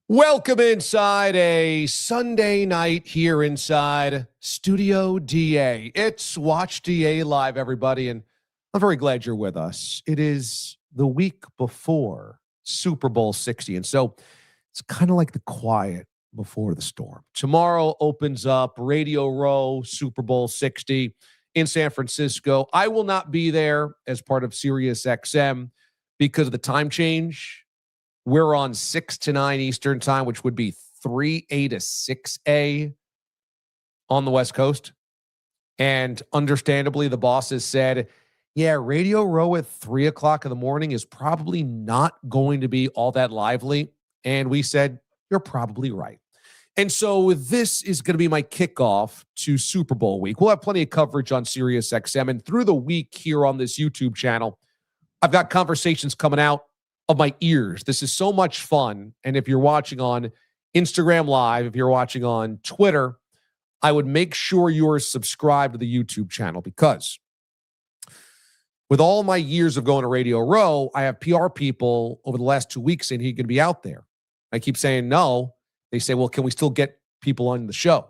Welcome inside a Sunday night here inside Studio DA. It's Watch DA Live, everybody, and I'm very glad you're with us. It is the week before Super Bowl 60, and so it's kind of like the quiet before the storm. Tomorrow opens up Radio Row, Super Bowl 60 in San Francisco. I will not be there as part of Sirius XM because of the time change. We're on 6 to 9 Eastern time, which would be 3A to 6A on the West Coast. And understandably, the bosses said, yeah, Radio Row at 3 o'clock in the morning is probably not going to be all that lively. And we said, you're probably right. And so this is going to be my kickoff to Super Bowl week. We'll have plenty of coverage on Sirius XM. And through the week here on this YouTube channel, I've got conversations coming out of my ears. This is so much fun. And if you're watching on Instagram Live, if you're watching on Twitter, I would make sure you're subscribed to the YouTube channel, because with all my years of going to Radio Row, I have PR people over the last 2 weeks saying he's going to be out there. I keep saying no. They say, well, can we still get people on the show?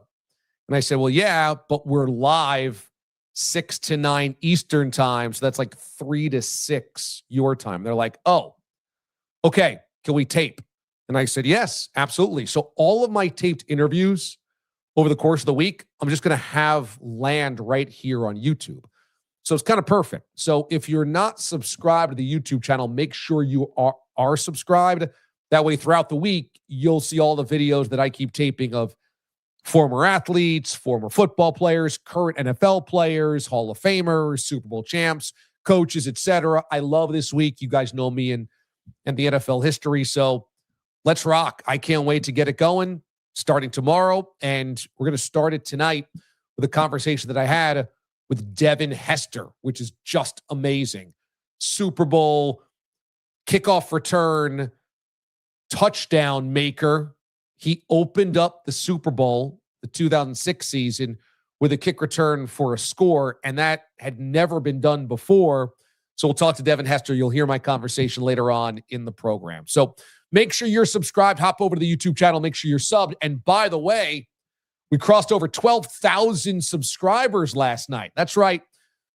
And I said, well, yeah, but we're live 6 to 9 Eastern time. So that's like 3 to 6 your time. They're like, oh, okay, can we tape? And I said, yes, absolutely. So all of my taped interviews over the course of the week, I'm just going to have land right here on YouTube. So it's kind of perfect. So if you're not subscribed to the YouTube channel, make sure you are subscribed. That way throughout the week, you'll see all the videos that I keep taping of former athletes, former football players, current NFL players, Hall of Famers, Super Bowl champs, coaches, etc. I love this week. You guys know me and the NFL history. So let's rock. I can't wait to get it going starting tomorrow. And we're going to start it tonight with a conversation that I had with Devin Hester, which is just amazing. Super Bowl kickoff return, touchdown maker. He opened up the Super Bowl, the 2006 season, with a kick return for a score, and that had never been done before. So we'll talk to Devin Hester. You'll hear my conversation later on in the program. So make sure you're subscribed. Hop over to the YouTube channel. Make sure you're subbed. And by the way, we crossed over 12,000 subscribers last night. That's right.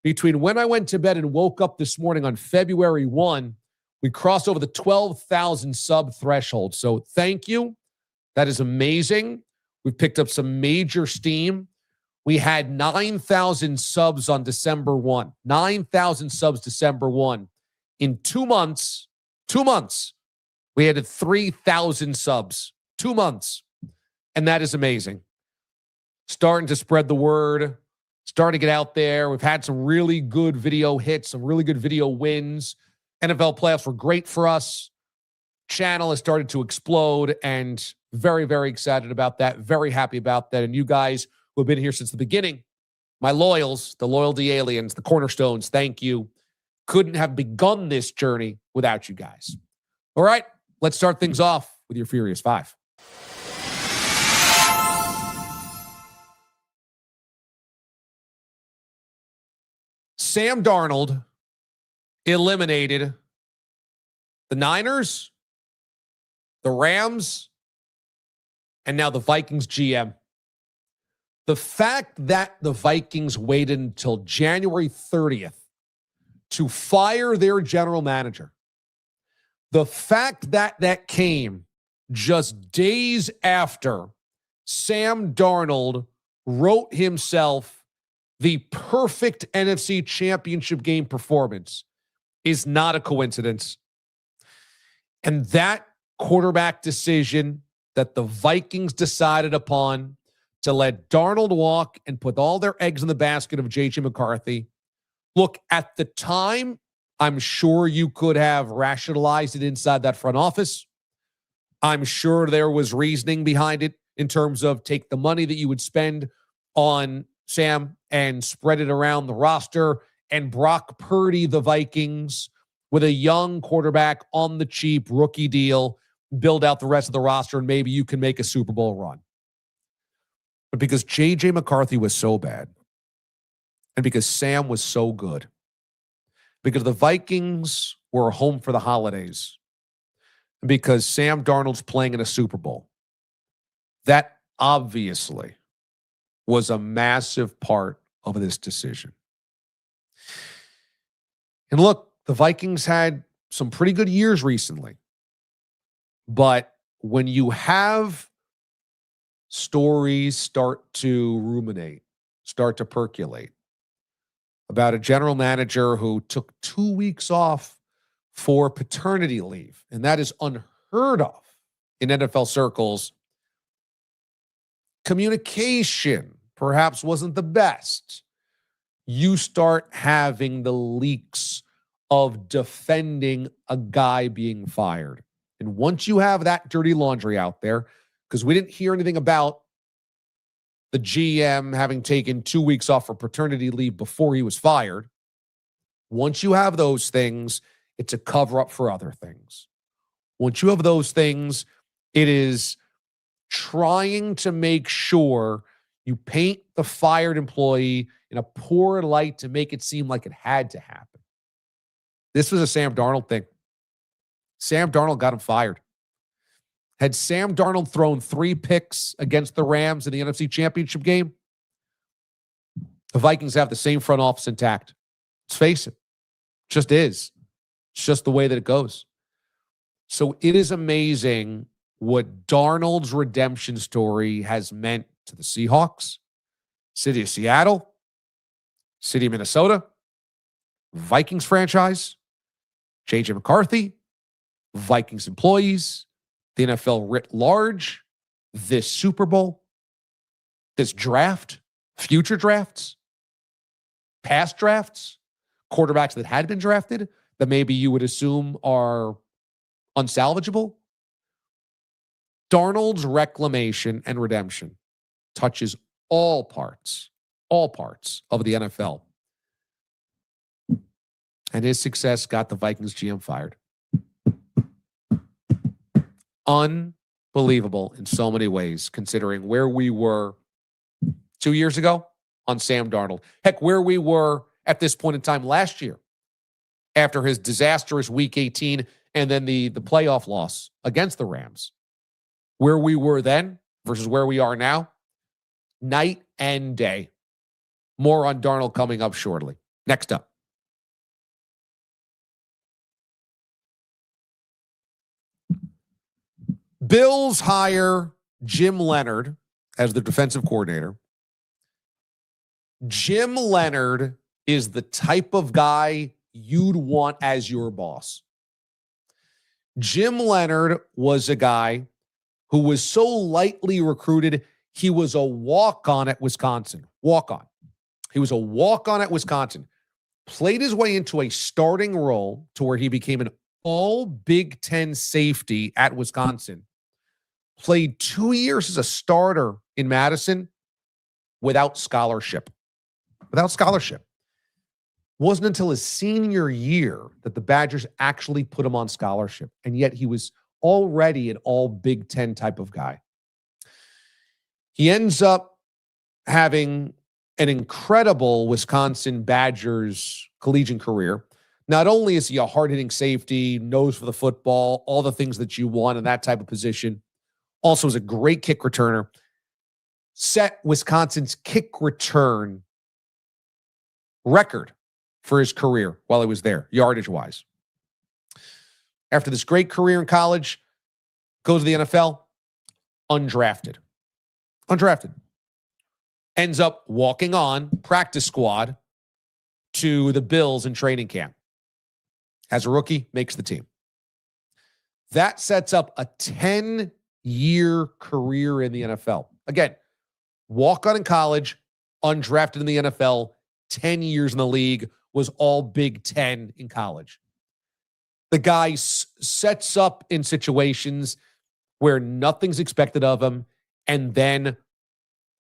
Between when I went to bed and woke up this morning on February 1, we crossed over the 12,000 sub threshold. So thank you. That is amazing. We've picked up some major steam. We had 9,000 subs on December 1. 9,000 subs December 1. In 2 months, we added 3,000 subs. 2 months. And that is amazing. Starting to spread the word. Starting to get out there. We've had some really good video hits, some really good video wins. NFL playoffs were great for us. Channel has started to explode, and very, very excited about that. Very happy about that. And you guys who have been here since the beginning, my loyals, the loyalty aliens, the cornerstones, thank you. Couldn't have begun this journey without you guys. All right, let's start things off with your Furious Five. Sam Darnold eliminated the Niners, the Rams, and now the Vikings GM. The fact that the Vikings waited until January 30th to fire their general manager, the fact that that came just days after Sam Darnold wrote himself the perfect NFC Championship game performance is not a coincidence. And that quarterback decision that the Vikings decided upon to let Darnold walk and put all their eggs in the basket of J.J. McCarthy. Look, at the time, I'm sure you could have rationalized it inside that front office. I'm sure there was reasoning behind it. in terms of take the money that you would spend on Sam and spread it around the roster, and Brock Purdy, the Vikings, with a young quarterback on the cheap rookie deal, build out the rest of the roster, and maybe you can make a Super Bowl run. But because J.J. McCarthy was so bad, and because Sam was so good, because the Vikings were home for the holidays, and because Sam Darnold's playing in a Super Bowl, that obviously was a massive part of this decision. And look, the Vikings had some pretty good years recently. But when you have stories start to ruminate, start to percolate about a general manager who took 2 weeks off for paternity leave, and that is unheard of in NFL circles, communication perhaps wasn't the best. You start having the leaks of defending a guy being fired. And once you have that dirty laundry out there, because we didn't hear anything about the GM having taken 2 weeks off for paternity leave before he was fired. Once you have those things, it's a cover up for other things. Once you have those things, it is trying to make sure you paint the fired employee in a poor light to make it seem like it had to happen. This was a Sam Darnold thing. Sam Darnold got him fired. Had Sam Darnold thrown 3 picks against the Rams in the NFC Championship game, the Vikings have the same front office intact. Let's face it. It just is. It's just the way that it goes. So it is amazing what Darnold's redemption story has meant to the Seahawks, city of Seattle, city of Minnesota, Vikings franchise, J.J. McCarthy, Vikings employees, the NFL writ large, this Super Bowl, this draft, future drafts, past drafts, quarterbacks that had been drafted that maybe you would assume are unsalvageable. Darnold's reclamation and redemption touches all parts of the NFL. And his success got the Vikings GM fired. Unbelievable in so many ways, considering where we were 2 years ago on Sam Darnold. Heck, where we were at this point in time last year after his disastrous Week 18 and then the playoff loss against the Rams. Where we were then versus where we are now, night and day. More on Darnold coming up shortly. Next up. Bills hire Jim Leonhard as the defensive coordinator. Jim Leonhard is the type of guy you'd want as your boss. Jim Leonhard was a guy who was so lightly recruited, he was a walk-on at Wisconsin. Walk-on. He was a walk-on at Wisconsin. Played his way into a starting role to where he became an all Big Ten safety at Wisconsin. Played 2 years as a starter in Madison without scholarship. Without scholarship. Wasn't until his senior year that the Badgers actually put him on scholarship. And yet he was already an all Big Ten type of guy. He ends up having an incredible Wisconsin Badgers collegiate career. Not only is he a hard-hitting safety, nose for the football, all the things that you want in that type of position, also is a great kick returner. Set Wisconsin's kick return record for his career while he was there, yardage-wise. After this great career in college, goes to the NFL, undrafted. Ends up walking on practice squad to the Bills in training camp. As a rookie, makes the team. That sets up a 10-year career in the NFL. Again, walk on in college, undrafted in the NFL, 10 years in the league, was all Big Ten in college. The guy sets up in situations where nothing's expected of him and then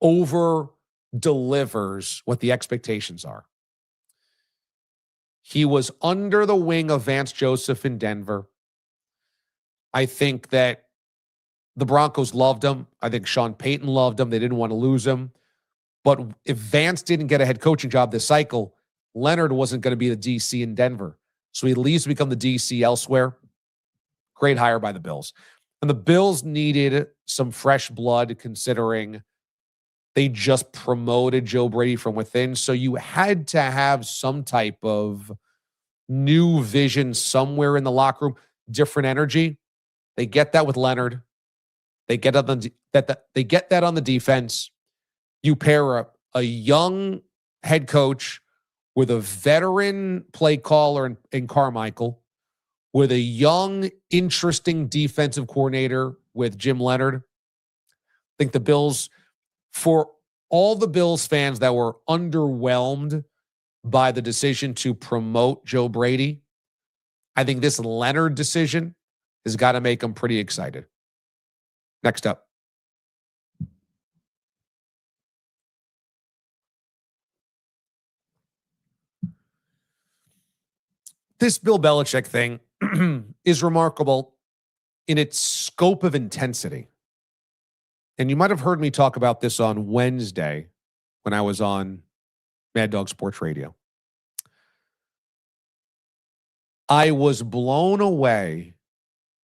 over delivers what the expectations are. He was under the wing of Vance Joseph in Denver. I think that the Broncos loved him. I think Sean Payton loved him. They didn't want to lose him. But if Vance didn't get a head coaching job this cycle, Leonard wasn't going to be the DC in Denver. So he leaves to become the DC elsewhere. Great hire by the Bills. And the Bills needed some fresh blood considering they just promoted Joe Brady from within. So you had to have some type of new vision somewhere in the locker room, different energy. They get that with Leonard. They get that on the defense. You pair a young head coach with a veteran play caller in Carmichael, with a young, interesting defensive coordinator with Jim Leonard. I think the Bills, for all the Bills fans that were underwhelmed by the decision to promote Joe Brady, I think this Leonard decision has got to make them pretty excited. Next up. This Bill Belichick thing is remarkable in its scope of intensity. And you might have heard me talk about this on Wednesday when I was on Mad Dog Sports Radio. I was blown away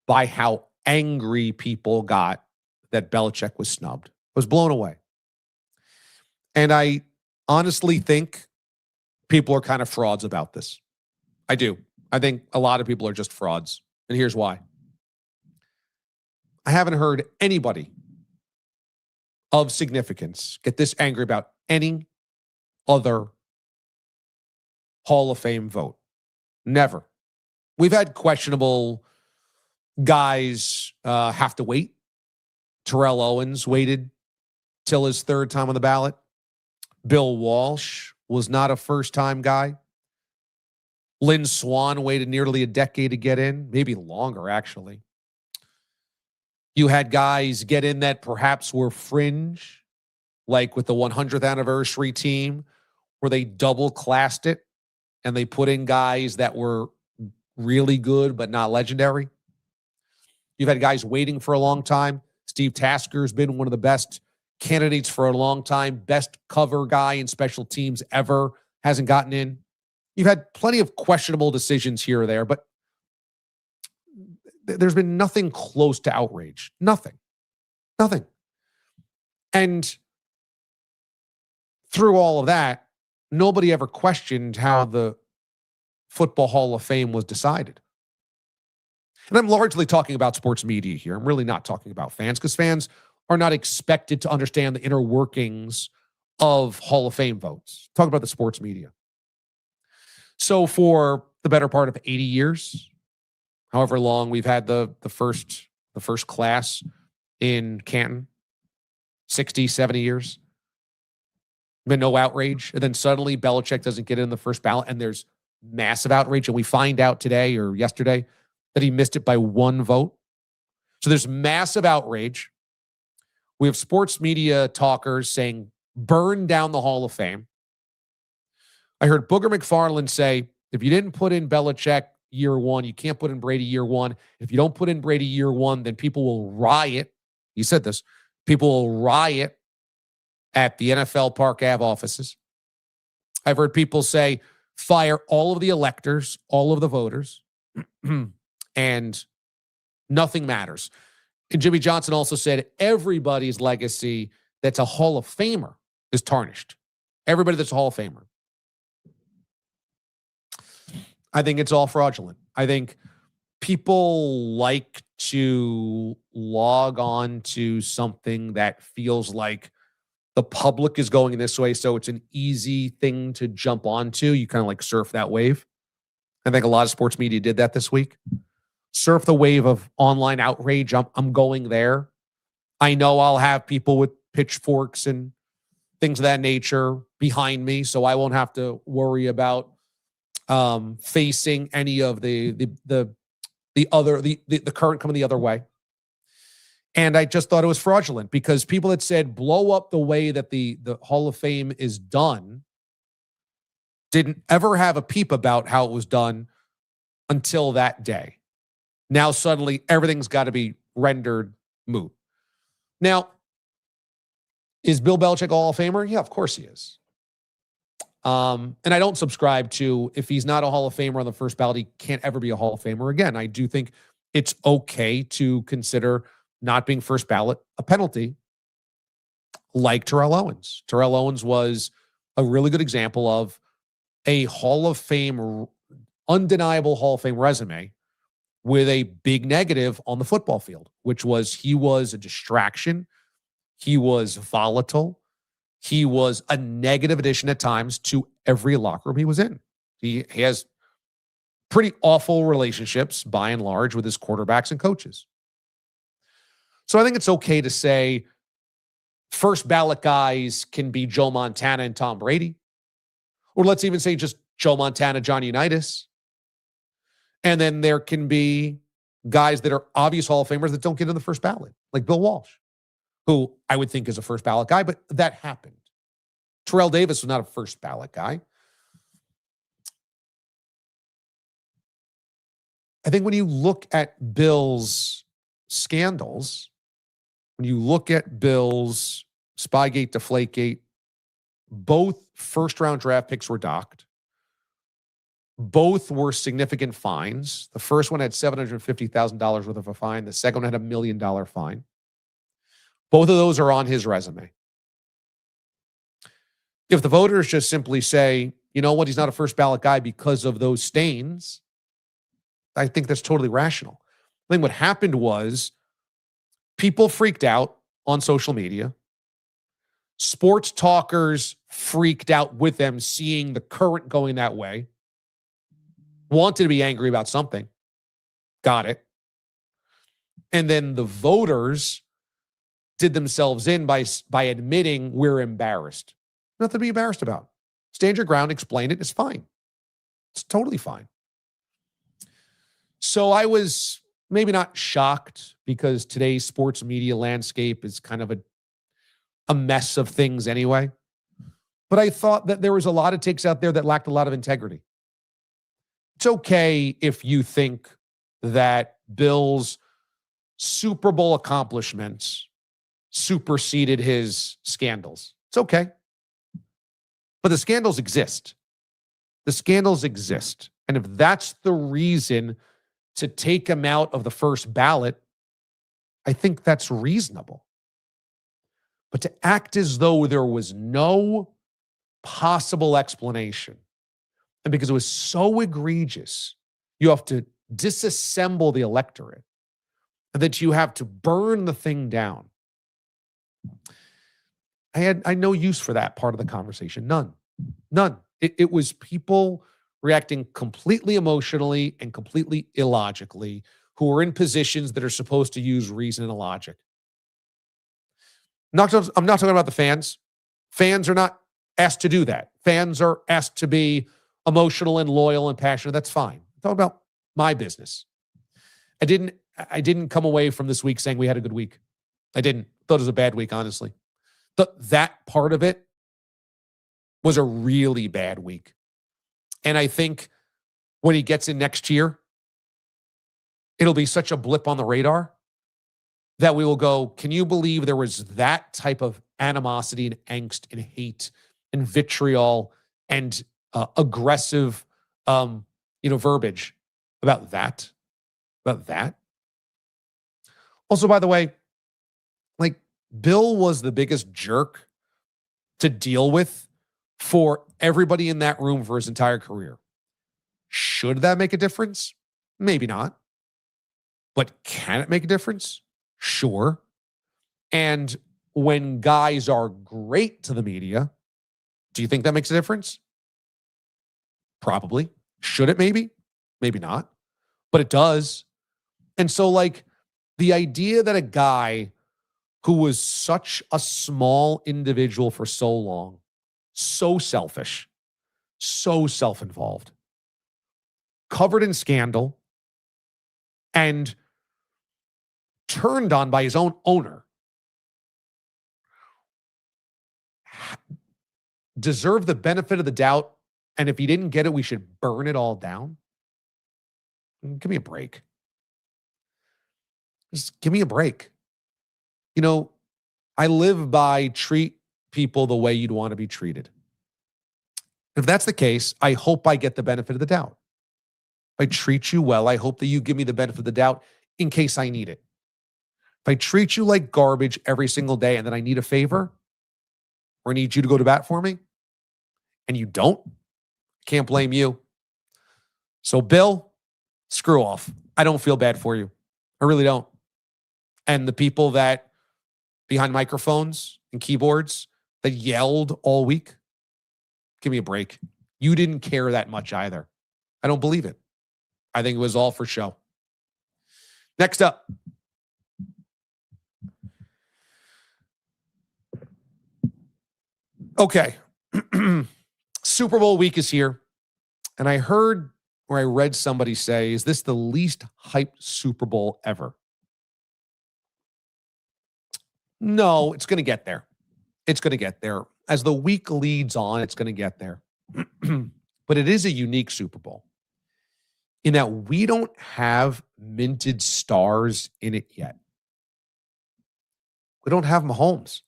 by how angry people got that Belichick was snubbed. I was blown away. And I honestly think people are kind of frauds about this. I do. I think a lot of people are just frauds. And here's why. I haven't heard anybody of significance get this angry about any other Hall of Fame vote. Never. We've had questionable guys have to wait. Terrell Owens waited till his third time on the ballot. Bill Walsh was not a first-time guy. Lynn Swann waited nearly a decade to get in, maybe longer, actually. You had guys get in that perhaps were fringe, like with the 100th anniversary team, where they double-classed it, and they put in guys that were really good but not legendary. You've had guys waiting for a long time. Steve Tasker's been one of the best candidates for a long time. Best cover guy in special teams ever. Hasn't gotten in. You've had plenty of questionable decisions here or there, but there's been nothing close to outrage. Nothing. And through all of that, nobody ever questioned how the Football Hall of Fame was decided. And I'm largely talking about sports media here. I'm really not talking about fans, because fans are not expected to understand the inner workings of Hall of Fame votes. Talk about the sports media. So for the better part of 80 years, however long we've had the first class in Canton, 60, 70 years, been no outrage. And then suddenly Belichick doesn't get in the first ballot, and there's massive outrage. And we find out today or yesterday that he missed it by one vote. So there's massive outrage. We have sports media talkers saying, burn down the Hall of Fame. I heard Booger McFarland say, if you didn't put in Belichick year one, you can't put in Brady year one. If you don't put in Brady year one, then people will riot. He said this. People will riot at the NFL Park Ave offices. I've heard people say, fire all of the electors, all of the voters, and nothing matters. And Jimmy Johnson also said everybody's legacy that's a Hall of Famer is tarnished. Everybody that's a Hall of Famer. I think it's all fraudulent. I think people like to log on to something that feels like the public is going in this way, so it's an easy thing to jump onto. You kind of like surf that wave. I think a lot of sports media did that this week. Surf the wave of online outrage. I'm going there. I know I'll have people with pitchforks and things of that nature behind me, so I won't have to worry about facing any of the current coming the other way. And I just thought it was fraudulent because people that said blow up the way that the Hall of Fame is done didn't ever have a peep about how it was done until that day. Now suddenly everything's got to be rendered moot. Now, is Bill Belichick a Hall of Famer? Yeah, of course he is. And I don't subscribe to if he's not a Hall of Famer on the first ballot, he can't ever be a Hall of Famer again. I do think it's okay to consider not being first ballot a penalty like Terrell Owens. Terrell Owens was a really good example of a Hall of Fame, undeniable Hall of Fame resume with a big negative on the football field, which was he was a distraction. He was volatile. He was a negative addition at times to every locker room he was in. He has pretty awful relationships, by and large, with his quarterbacks and coaches. So I think it's okay to say first ballot guys can be Joe Montana and Tom Brady. Or let's even say just Joe Montana, Johnny Unitas. And then there can be guys that are obvious Hall of Famers that don't get in the first ballot, like Bill Walsh, who I would think is a first ballot guy, but that happened. Terrell Davis was not a first ballot guy. I think when you look at Bill's scandals, when you look at Bill's Spygate, Deflategate, both first-round draft picks were docked. Both were significant fines. The first one had $750,000 worth of a fine. The second one had $1 million fine. Both of those are on his resume. If the voters just simply say, you know what, he's not a first ballot guy because of those stains, I think that's totally rational. I think what happened was people freaked out on social media. Sports talkers freaked out with them, seeing the current going that way. Wanted to be angry about something. Got it. And then the voters did themselves in by admitting we're embarrassed. Nothing to be embarrassed about. Stand your ground, explain it. It's fine. It's totally fine. So I was maybe not shocked because today's sports media landscape is kind of a mess of things anyway. But I thought that there was a lot of takes out there that lacked a lot of integrity. It's okay if you think that Bill's Super Bowl accomplishments superseded his scandals. It's okay. But the scandals exist. The scandals exist. And if that's the reason to take him out of the first ballot, I think that's reasonable. But to act as though there was no possible explanation, and because it was so egregious, you have to disassemble the electorate, and that you have to burn the thing down. I had no use for that part of the conversation. None. It was people reacting completely emotionally and completely illogically who are in positions that are supposed to use reason and logic. I'm not talking about the fans. Fans are not asked to do that. Fans are asked to be emotional and loyal and passionate. That's fine. I'm talking about my business. I didn't come away from this week saying we had a good week. I didn't. Thought it was a bad week, honestly. That part of it was a really bad week. And I think when he gets in next year, it'll be such a blip on the radar that we will go, can you believe there was that type of animosity and angst and hate and vitriol and aggressive, verbiage about that? About that? Also, by the way, like Bill was the biggest jerk to deal with for everybody in that room for his entire career. Should that make a difference? Maybe not. But can it make a difference? Sure. And when guys are great to the media, do you think that makes a difference? Probably. Should it maybe? Maybe not. But it does. And so, the idea that a guy who was such a small individual for so long, so selfish, so self-involved, covered in scandal, and turned on by his own owner, deserve the benefit of the doubt. And if he didn't get it, we should burn it all down. Give me a break. Just give me a break. You know, I live by treat people the way you'd want to be treated. If that's the case, I hope I get the benefit of the doubt. If I treat you well, I hope that you give me the benefit of the doubt in case I need it. If I treat you like garbage every single day and then I need a favor or I need you to go to bat for me and you don't, can't blame you. So, Bill, screw off. I don't feel bad for you. I really don't. And the people that behind microphones and keyboards that yelled all week, give me a break. You didn't care that much either. I don't believe it. I think it was all for show. Next up. Okay. Super Bowl week is here. And I heard or I read somebody say, is this the least hyped Super Bowl ever? No, it's going to get there. It's going to get there. As the week leads on, it's going to get there. But it is a unique Super Bowl in that we don't have minted stars in it yet. We don't have Mahomes.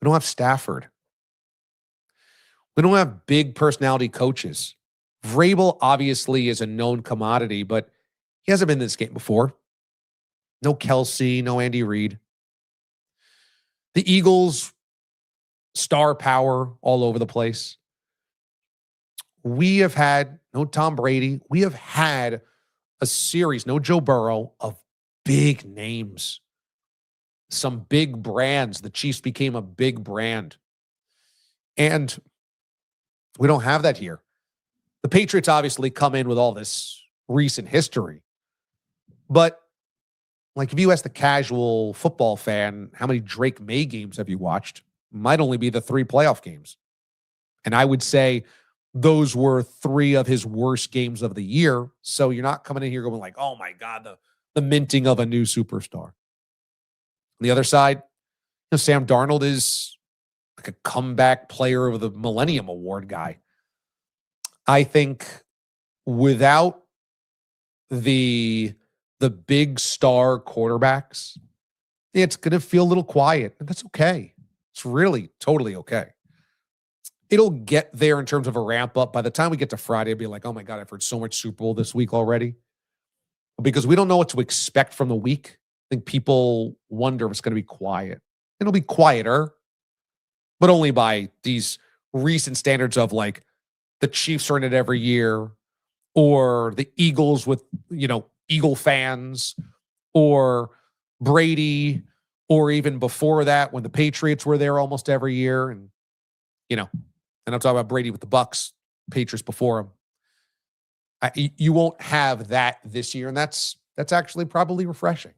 We don't have Stafford. We don't have big personality coaches. Vrabel obviously is a known commodity, but he hasn't been in this game before. No Kelsey, no Andy Reid. The Eagles, star power all over the place. We have had no Tom Brady. We have had a series, no Joe Burrow, of big names. Some big brands. The Chiefs became a big brand. And we don't have that here. The Patriots obviously come in with all this recent history. But like if you ask the casual football fan, how many Drake May games have you watched? Might only be the 3 playoff games. And I would say those were 3 of his worst games of the year. So you're not coming in here going like, oh my God, the minting of a new superstar. On the other side, Sam Darnold is like a comeback player of the Millennium Award guy. I think without the big star quarterbacks, it's going to feel a little quiet, and that's okay. It's really totally okay. It'll get there in terms of a ramp up. By the time we get to Friday, I'll be like, oh my God, I've heard so much Super Bowl this week already. Because we don't know what to expect from the week. I think people wonder if it's going to be quiet. It'll be quieter, but only by these recent standards of like the Chiefs are in it every year, or the Eagles with, Eagle fans, or Brady, or even before that when the Patriots were there almost every year. And, and I'm talking about Brady with the Bucks, Patriots before him. You won't have that this year, and that's actually probably refreshing.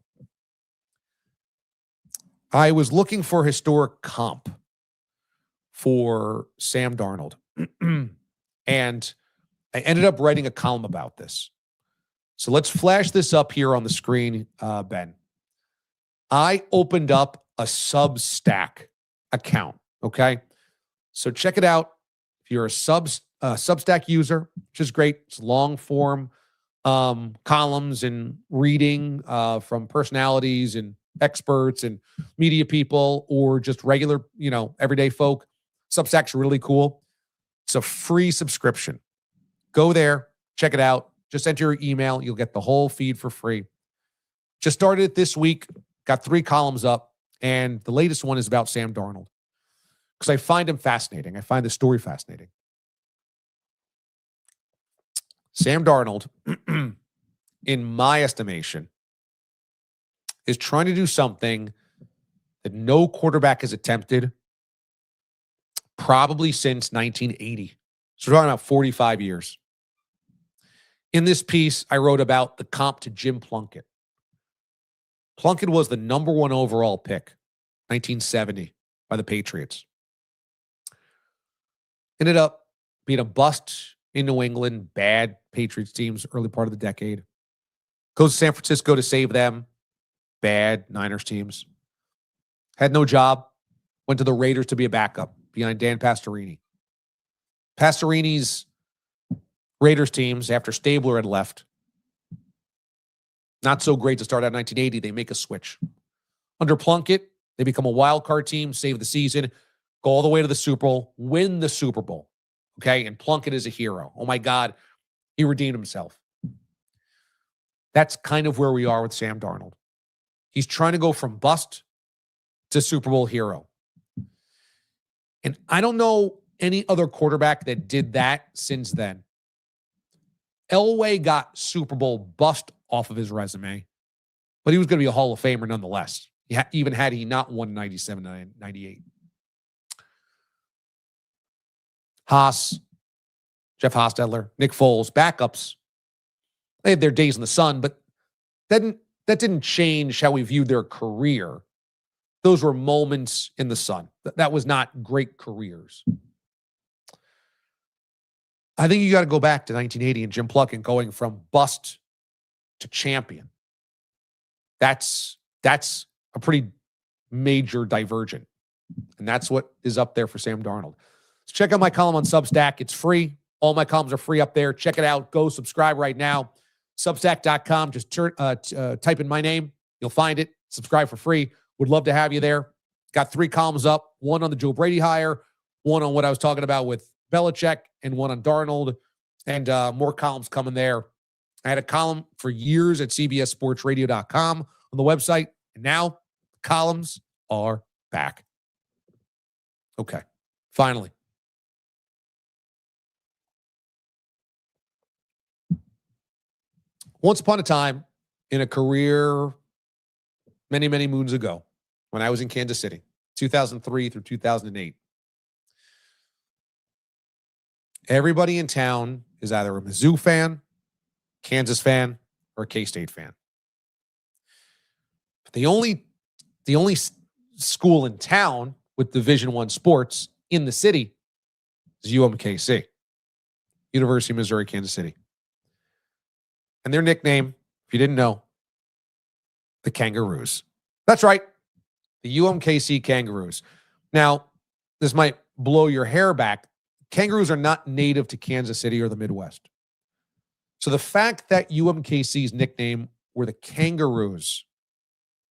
I was looking for historic comp for Sam Darnold, and I ended up writing a column about this. So let's flash this up here on the screen, Ben. I opened up a Substack account, okay? So check it out. If you're a Substack user, which is great. It's long form columns and reading from personalities and experts and media people, or just regular, everyday folk. Substack's really cool. It's a free subscription. Go there, check it out. Just enter your email. You'll get the whole feed for free. Just started it this week. Got 3 columns up. And the latest one is about Sam Darnold. Because I find him fascinating. I find the story fascinating. Sam Darnold, in my estimation, is trying to do something that no quarterback has attempted probably since 1980. So we're talking about 45 years. In this piece, I wrote about the comp to Jim Plunkett. Plunkett was the number 1 overall pick, 1970, by the Patriots. Ended up being a bust in New England, bad Patriots teams early part of the decade. Goes to San Francisco to save them. Bad Niners teams. Had no job. Went to the Raiders to be a backup behind Dan Pastorini. Pastorini's Raiders teams, after Stabler had left, not so great to start out in 1980. They make a switch. Under Plunkett, they become a wild card team, save the season, go all the way to the Super Bowl, win the Super Bowl. Okay? And Plunkett is a hero. Oh my God, he redeemed himself. That's kind of where we are with Sam Darnold. He's trying to go from bust to Super Bowl hero. And I don't know any other quarterback that did that since then. Elway got Super Bowl bust off of his resume, but he was going to be a Hall of Famer nonetheless, even had he not won 97, 98. Haas, Jeff Hostetler, Nick Foles, backups. They had their days in the sun, but that didn't change how we viewed their career. Those were moments in the sun. That was not great careers. I think you got to go back to 1980 and Jim Plunkett going from bust to champion. That's a pretty major divergent. And that's what is up there for Sam Darnold. So check out my column on Substack. It's free. All my columns are free up there. Check it out. Go subscribe right now. Substack.com. Just type in my name. You'll find it. Subscribe for free. Would love to have you there. Got 3 columns up. One on the Joe Brady hire. One on what I was talking about with Belichick. And one on Darnold. And more columns coming there. I had a column for years at cbssportsradio.com on the website. And now columns are back. Okay. Finally. Once upon a time in a career many, many moons ago when I was in Kansas City, 2003 through 2008, everybody in town is either a Mizzou fan, Kansas fan, or a K-State fan. The only school in town with Division I sports in the city is UMKC, University of Missouri, Kansas City. And their nickname, if you didn't know, the Kangaroos. That's right, the UMKC Kangaroos. Now, this might blow your hair back. Kangaroos are not native to Kansas City or the Midwest. So the fact that UMKC's nickname were the Kangaroos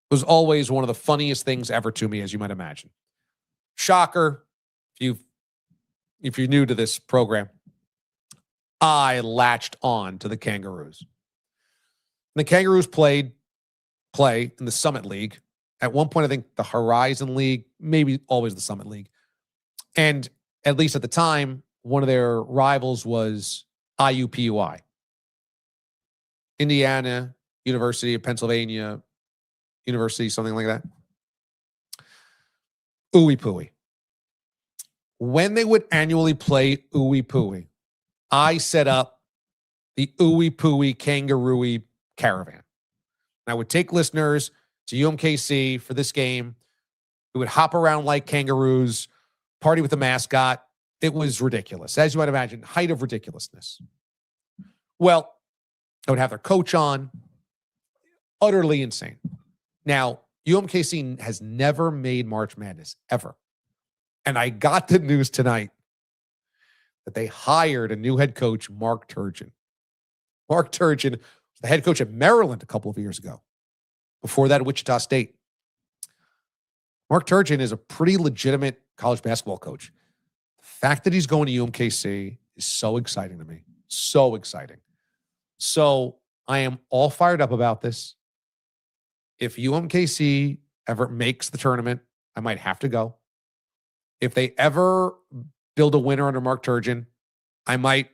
was always one of the funniest things ever to me, as you might imagine. Shocker, if you're new to this program, I latched on to the Kangaroos. The Kangaroos play in the Summit League. At one point, I think the Horizon League, maybe always the Summit League. And at least at the time, one of their rivals was IUPUI. Indiana, University of Pennsylvania, University, something like that. Ooey Pooey. When they would annually play Ooey Pooey, I set up the Ooey Pooey Kangaroo Caravan. And I would take listeners to UMKC for this game. We would hop around like kangaroos, party with the mascot. It was ridiculous. As you might imagine, height of ridiculousness. Well, I would have their coach on. Utterly insane. Now, UMKC has never made March Madness, ever. And I got the news tonight that they hired a new head coach, Mark Turgeon. Mark Turgeon was the head coach at Maryland a couple of years ago. Before that, at Wichita State. Mark Turgeon is a pretty legitimate college basketball coach. The fact that he's going to UMKC is so exciting to me. So exciting. So I am all fired up about this. If UMKC ever makes the tournament, I might have to go. If they ever build a winner under Mark Turgeon, I might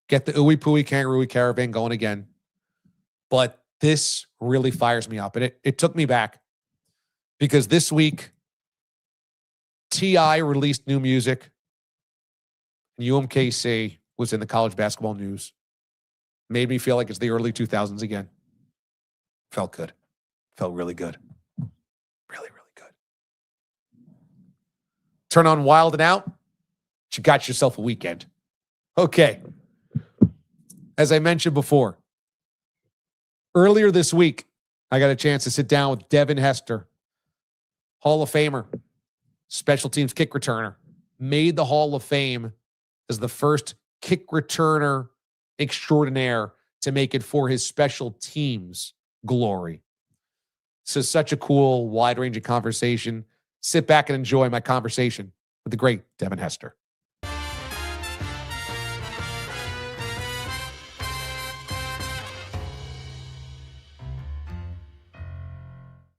get the Ooey Pooey Kangaroo Caravan going again. But this really fires me up. And it took me back because this week, T.I. released new music. And UMKC was in the college basketball news. Made me feel like it's the early 2000s again. Felt good. Felt really good. Really, really good. Turn on Wild and Out. You got yourself a weekend. Okay. As I mentioned before, Earlier this week, I got a chance to sit down with Devin Hester, Hall of Famer, special teams kick returner, made the Hall of Fame as the first kick returner extraordinaire to make it for his special teams glory. So such a cool, wide-ranging conversation. Sit back and enjoy my conversation with the great Devin Hester.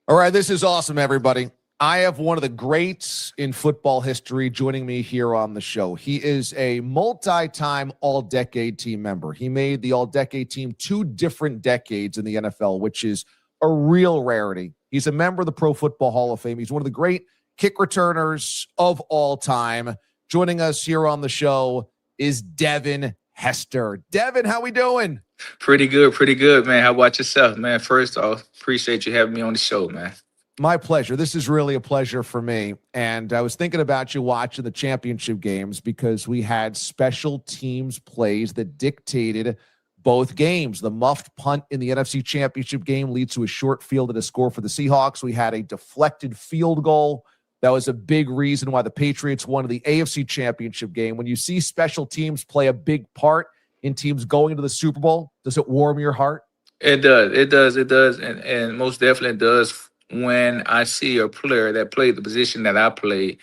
All right, this is awesome, everybody. I have one of the greats in football history joining me here on the show. He is a multi-time all-decade team member. He made the all-decade team 2 different decades in the NFL, which is a real rarity. He's a member of the Pro Football Hall of Fame. He's one of the great kick returners of all time. Joining us here on the show is Devin Hester. Devin, how we doing? Pretty good, man. How about yourself, man? First off, appreciate you having me on the show, man. My pleasure. This is really a pleasure for me. And I was thinking about you watching the championship games because we had special teams plays that dictated both games. The muffed punt in the NFC Championship game leads to a short field and a score for the Seahawks. We had a deflected field goal. That was a big reason why the Patriots won the AFC Championship game. When you see special teams play a big part in teams going into the Super Bowl, does it warm your heart? It does, and most definitely does when I see a player that played the position that I played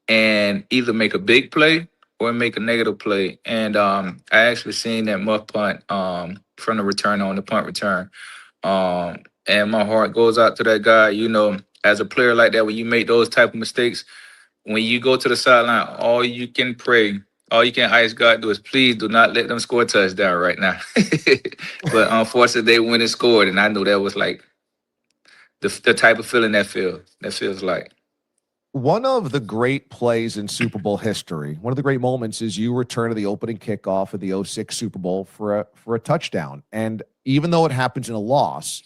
and either make a big play or make a negative play. And I actually seen that muff punt from the return on the punt return. And my heart goes out to that guy. You know, as a player like that, when you make those type of mistakes, when you go to the sideline, all you can ask God do is please do not let them score a touchdown right now. But unfortunately, they went and scored, and I knew that was like the type of feeling that feels like. One of the great plays in Super Bowl history, one of the great moments is you return to the opening kickoff of the 2006 Super Bowl for a touchdown. And even though it happens in a loss,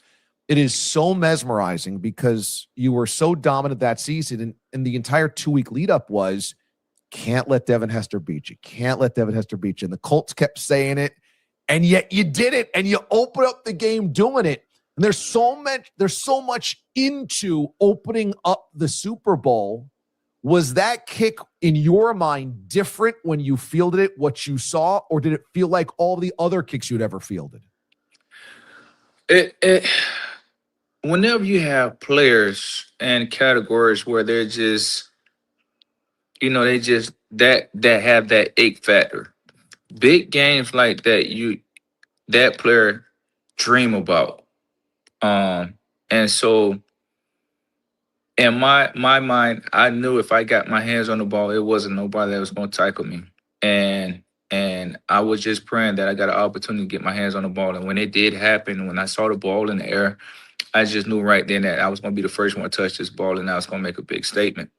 it is so mesmerizing because you were so dominant that season. And the entire 2-week lead up was, can't let Devin Hester beat you. Can't let Devin Hester beat you. And the Colts kept saying it. And yet you did it. And you open up the game doing it. And there's so much into opening up the Super Bowl. Was that kick in your mind different when you fielded it, what you saw, or did it feel like all the other kicks you'd ever fielded? Whenever you have players and categories where they're just, they just that have that ache factor. Big games like that player dream about. And so in my mind, I knew if I got my hands on the ball, it wasn't nobody that was going to tackle me. And I was just praying that I got an opportunity to get my hands on the ball. And when it did happen, when I saw the ball in the air, I just knew right then that I was going to be the first one to touch this ball, and I was going to make a big statement.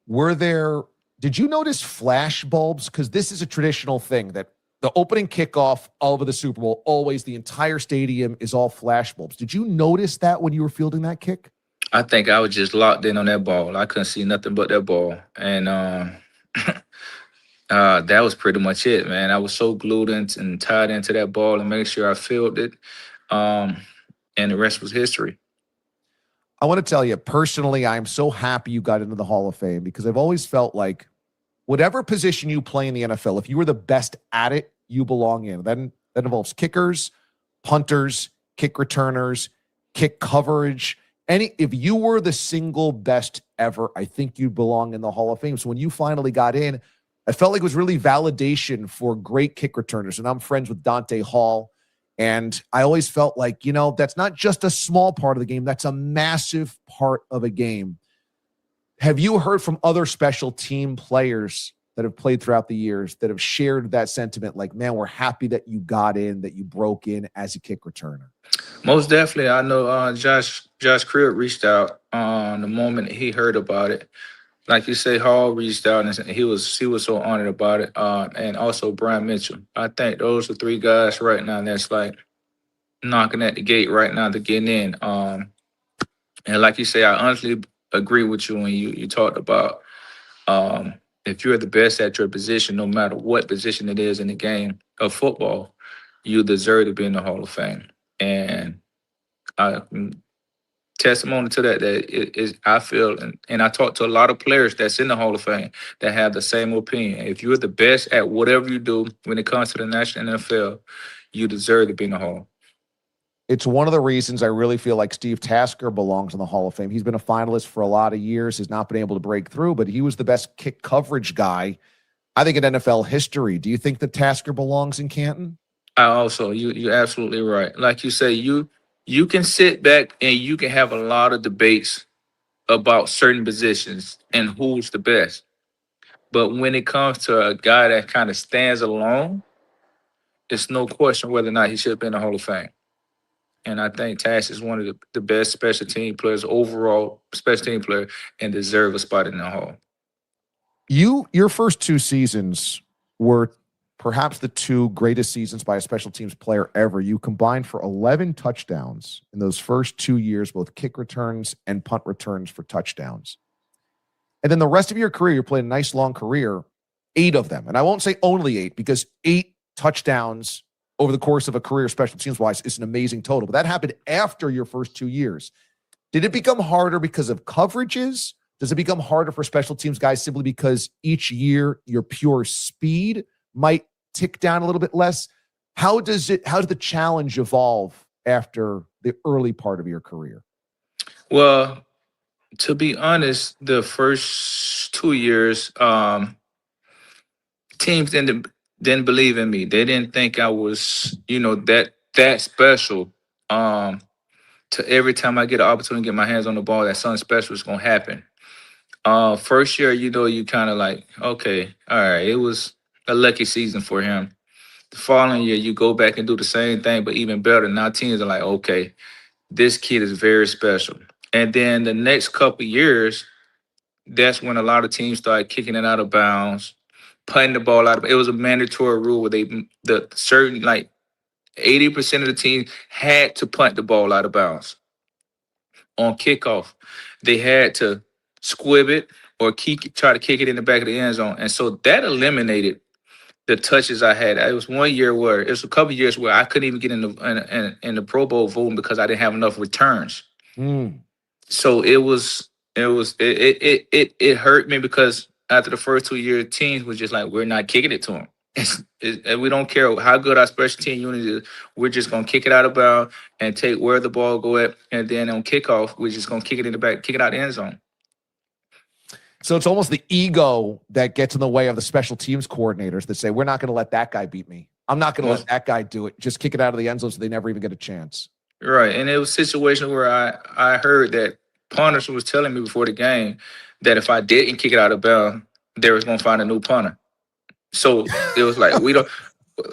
Did you notice flash bulbs? Because this is a traditional thing that the opening kickoff of the Super Bowl, always the entire stadium is all flash bulbs. Did you notice that when you were fielding that kick? I think I was just locked in on that ball. I couldn't see nothing but that ball. And that was pretty much it, man. I was so glued and tied into that ball and make sure I fielded it. And the rest was history. I want to tell you, personally, I'm so happy you got into the Hall of Fame because I've always felt like whatever position you play in the NFL, if you were the best at it, you belong in. That involves kickers, punters, kick returners, kick coverage. If you were the single best ever, I think you belong in the Hall of Fame. So when you finally got in, I felt like it was really validation for great kick returners. And I'm friends with Dante Hall. And I always felt like, that's not just a small part of the game. That's a massive part of a game. Have you heard from other special team players that have played throughout the years that have shared that sentiment? Like, man, we're happy that you got in, that you broke in as a kick returner. Most definitely. I know Josh Cribb reached out the moment he heard about it. Like you say, Hall reached out and he was so honored about it. And also Brian Mitchell. I think those are 3 guys right now that's like knocking at the gate right now to get in. And like you say, I honestly agree with you when you talked about if you're the best at your position, no matter what position it is in the game of football, you deserve to be in the Hall of Fame. And I testimony to that it is I feel and I talk to a lot of players that's in the Hall of Fame that have the same opinion. If you're the best at whatever you do when it comes to the National NFL, you deserve to be in the Hall. It's one of the reasons I really feel like Steve Tasker belongs in the Hall of Fame. He's been a finalist for a lot of years, has not been able to break through, but he was the best kick coverage guy, I think, in NFL history. Do you think that Tasker belongs in Canton? I also you're absolutely right. Like you say, you can sit back and you can have a lot of debates about certain positions and who's the best. But when it comes to a guy that kind of stands alone, it's no question whether or not he should be in the Hall of Fame. And I think Tash is one of the best special team players, overall special team player, and deserve a spot in the Hall. Your first two seasons were perhaps the two greatest seasons by a special teams player ever. You combined for 11 touchdowns in those first 2 years, both kick returns and punt returns for touchdowns. And then the rest of your career, you're playing a nice long career, 8 of them. And I won't say only 8 because 8 touchdowns over the course of a career special teams wise is an amazing total. But that happened after your first 2 years. Did it become harder because of coverages? Does it become harder for special teams guys simply because each year your pure speed might tick down a little bit less? How does the challenge evolve after the early part of your career? Well, to be honest, the first 2 years, teams didn't believe in me. They didn't think I was, that special. To every time I get an opportunity to get my hands on the ball, that something special is gonna happen. First year, you kind of like, okay, all right, it was a lucky season for him. The following year, you go back and do the same thing, but even better. Now teams are like, okay, this kid is very special. And then the next couple years, that's when a lot of teams started kicking it out of bounds, putting the ball out of. It was a mandatory rule where the certain like 80% of the team had to punt the ball out of bounds on kickoff. They had to squib it or try to kick it in the back of the end zone, and so that eliminated the touches I had. It was it was a couple years where I couldn't even get in the Pro Bowl voting because I didn't have enough returns. So it hurt me because after the first 2 years, teams was just like, we're not kicking it to them. And we don't care how good our special team unit is. We're just gonna kick it out of bounds and take where the ball go at, and then on kickoff, we're just gonna kick it in the back, kick it out the end zone. So it's almost the ego that gets in the way of the special teams coordinators that say, we're not going to let that guy beat me. I'm not going to let that guy do it. Just kick it out of the end zone so they never even get a chance. Right. And it was a situation where I heard that punters was telling me before the game that if I didn't kick it out of bounds, they was going to find a new punter. So it was like,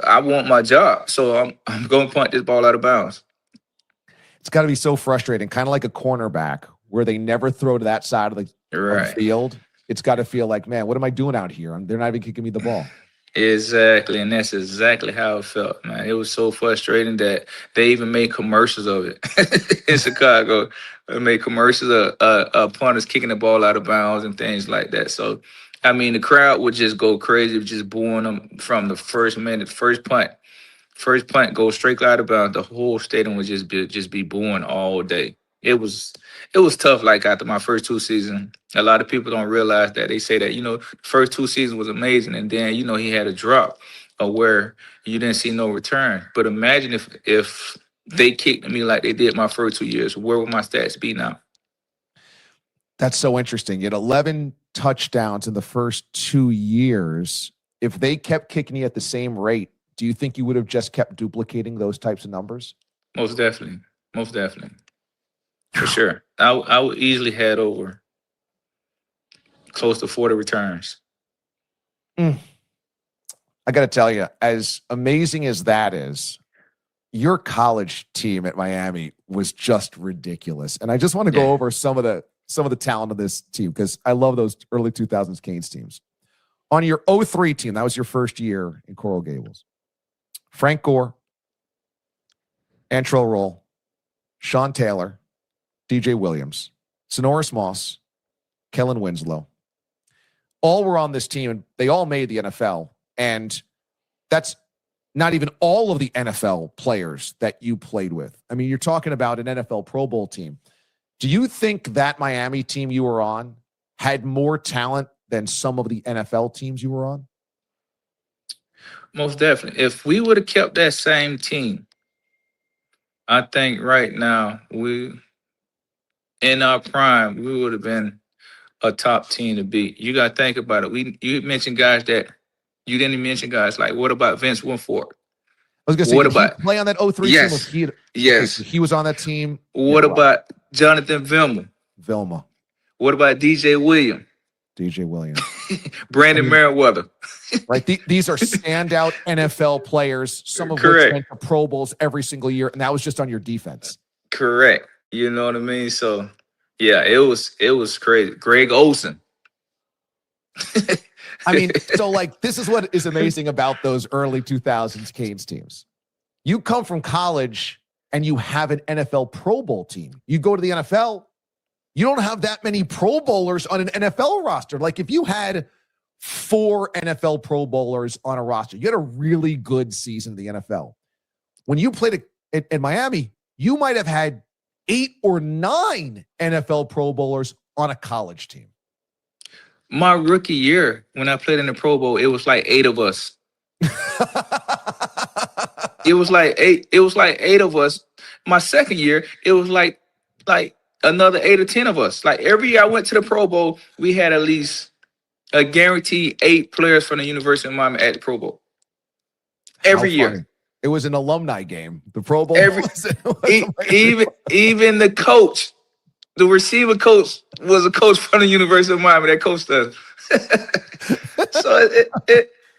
I want my job. So I'm going to punt this ball out of bounds. It's got to be so frustrating, kind of like a cornerback where they never throw to that side of the field. It's got to feel like, man, what am I doing out here? They're not even kicking me the ball. Exactly, and that's exactly how it felt, man. It was so frustrating that they even made commercials of it in Chicago. They made commercials of punters kicking the ball out of bounds and things like that. So, I mean, the crowd would just go crazy, just booing them from the first minute, first punt goes straight out of bounds. The whole stadium would just be booing all day. It was tough. Like after my first 2 seasons, a lot of people don't realize that. They say that the first 2 seasons was amazing, and then he had a drop where you didn't see no return. But imagine if they kicked me like they did my first 2 years, where would my stats be now? That's so interesting. You had 11 touchdowns in the first 2 years. If they kept kicking you at the same rate, do you think you would have just kept duplicating those types of numbers? Most definitely. For sure. I would easily head over close to 40 returns. I got to tell you, as amazing as that is, your college team at Miami was just ridiculous. And I just want to go over some of the talent of this team because I love those early 2000s Canes teams. On your 03 team, that was your first year in Coral Gables. Frank Gore, Antrell Roll, Sean Taylor, DJ Williams, Sonoris Moss, Kellen Winslow. All were on this team, and they all made the NFL. And that's not even all of the NFL players that you played with. I mean, you're talking about an NFL Pro Bowl team. Do you think that Miami team you were on had more talent than some of the NFL teams you were on? Most definitely. If we would have kept that same team, I think right now we in our prime, we would have been a top team to beat. You got to think about it. You mentioned guys that you didn't mention guys like what about Vince Winford? I was going to say, What did he about play on that 03 team? yes, Okay, so yes. he was on that team. What about Jonathan Vilma, What about DJ Williams? DJ Williams, Brandon Merriweather. Right. These are standout NFL players, some of which Correct. went to Pro Bowls every single year, and that was just on your defense. Correct. You know what I mean? So yeah, it was crazy. Greg Olsen. I mean, so like this is what is amazing about those early 2000s Canes teams. You come from college and you have an NFL Pro Bowl team. You go to the NFL, you don't have that many Pro Bowlers on an NFL roster. Like if you had 4 NFL Pro Bowlers on a roster, you had a really good season in the NFL. When you played in Miami, you might have had 8 or 9 NFL Pro Bowlers on a college team. My rookie year, when I played in the Pro Bowl, it was like 8 of us. It was like 8. It was like 8 of us. My second year, it was like another 8 or 10 of us. Like every year I went to the Pro Bowl, we had at least a guaranteed 8 players from the University of Miami at the Pro Bowl. Every year. It was an alumni game. The Pro Bowl. Even the coach, the receiver coach was a coach from the University of Miami that coached us. So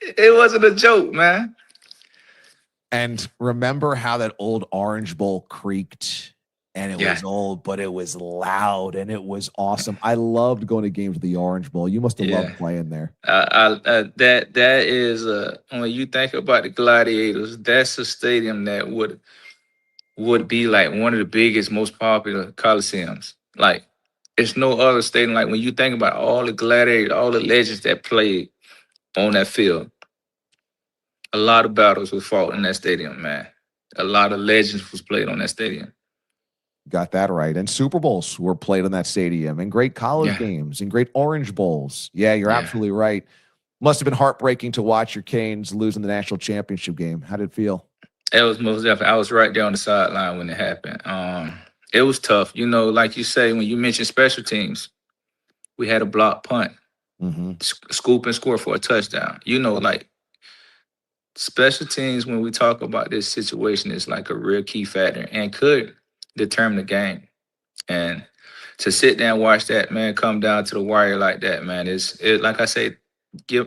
it wasn't a joke, man. And remember how that old Orange Bowl creaked? And it was old, but it was loud and it was awesome. I loved going to games with the Orange Bowl. You must have loved playing there. That is when you think about the Gladiators, that's a stadium that would be like one of the biggest, most popular coliseums. Like it's no other stadium. Like when you think about all the Gladiators, all the legends that played on that field, a lot of battles were fought in that stadium, man. A lot of legends was played on that stadium. Got that right. And Super Bowls were played in that stadium and great college games and great Orange Bowls. Yeah, you're absolutely right. Must have been heartbreaking to watch your Canes losing the national championship game. How did it feel? It was most definitely. I was right there on the sideline when it happened. It was tough. You know, like you say, when you mentioned special teams, we had a block punt, scoop and score for a touchdown. You know, like special teams, when we talk about this situation, is like a real key factor and could determine the game. And to sit there and watch that, man, come down to the wire like that, man, like I say,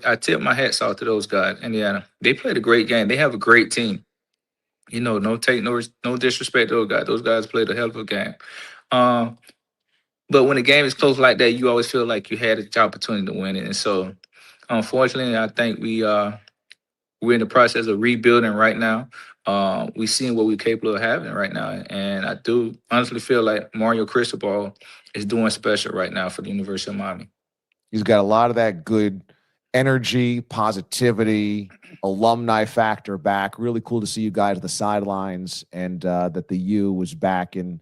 I tip my hats off to those guys. Indiana, they played a great game. They have a great team. You know, no disrespect to those guys. Those guys played a hell of a game. But when the game is close like that, you always feel like you had the opportunity to win it. And so, unfortunately, I think we're in the process of rebuilding right now. We're seeing what we're capable of having right now. And I do honestly feel like Mario Cristobal is doing special right now for the University of Miami. He's got a lot of that good energy, positivity, alumni factor back. Really cool to see you guys at the sidelines and that the U was back in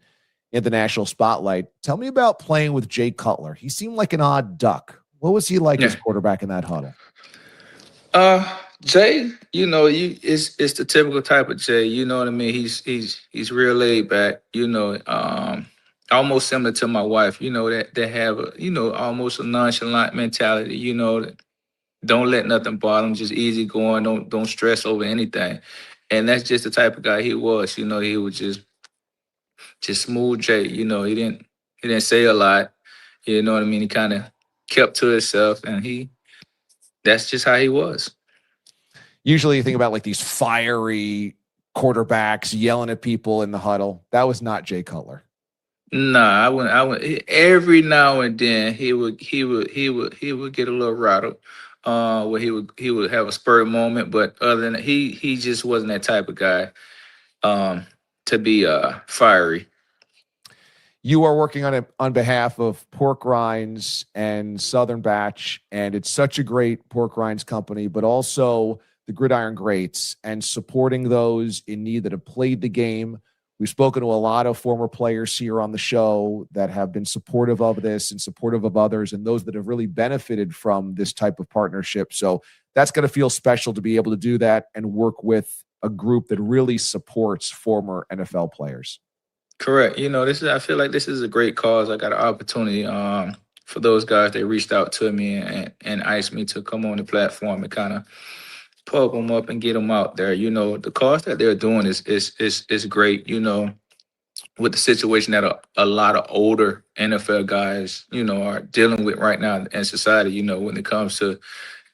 the national spotlight. Tell me about playing with Jay Cutler. He seemed like an odd duck. What was he like as quarterback in that huddle? Jay, you know, it's the typical type of Jay. You know what I mean? He's real laid back. You know, almost similar to my wife. You know that they have almost a nonchalant mentality. You know, that don't let nothing bother him. Just easy going. Don't stress over anything. And that's just the type of guy he was. You know, he was just smooth Jay. You know, he didn't say a lot. You know what I mean? He kind of kept to himself, and that's just how he was. Usually you think about like these fiery quarterbacks yelling at people in the huddle. That was not Jay Cutler. Nah, I wouldn't. Every now and then he would get a little rattled, where he would have a spur moment. But other than that, he just wasn't that type of guy, to be fiery. You are working on behalf of Pork Rinds and Southern Batch, and it's such a great pork rinds company, but also the Gridiron Greats and supporting those in need that have played the game. We've spoken to a lot of former players here on the show that have been supportive of this and supportive of others, and those that have really benefited from this type of partnership. So that's going to feel special to be able to do that and work with a group that really supports former NFL players. Correct. I feel like this is a great cause. I got an opportunity for those guys that reached out to me and asked me to come on the platform and kind of pump them up and get them out there. The cause that they're doing is great. With the situation that a lot of older NFL guys, are dealing with right now in society. When it comes to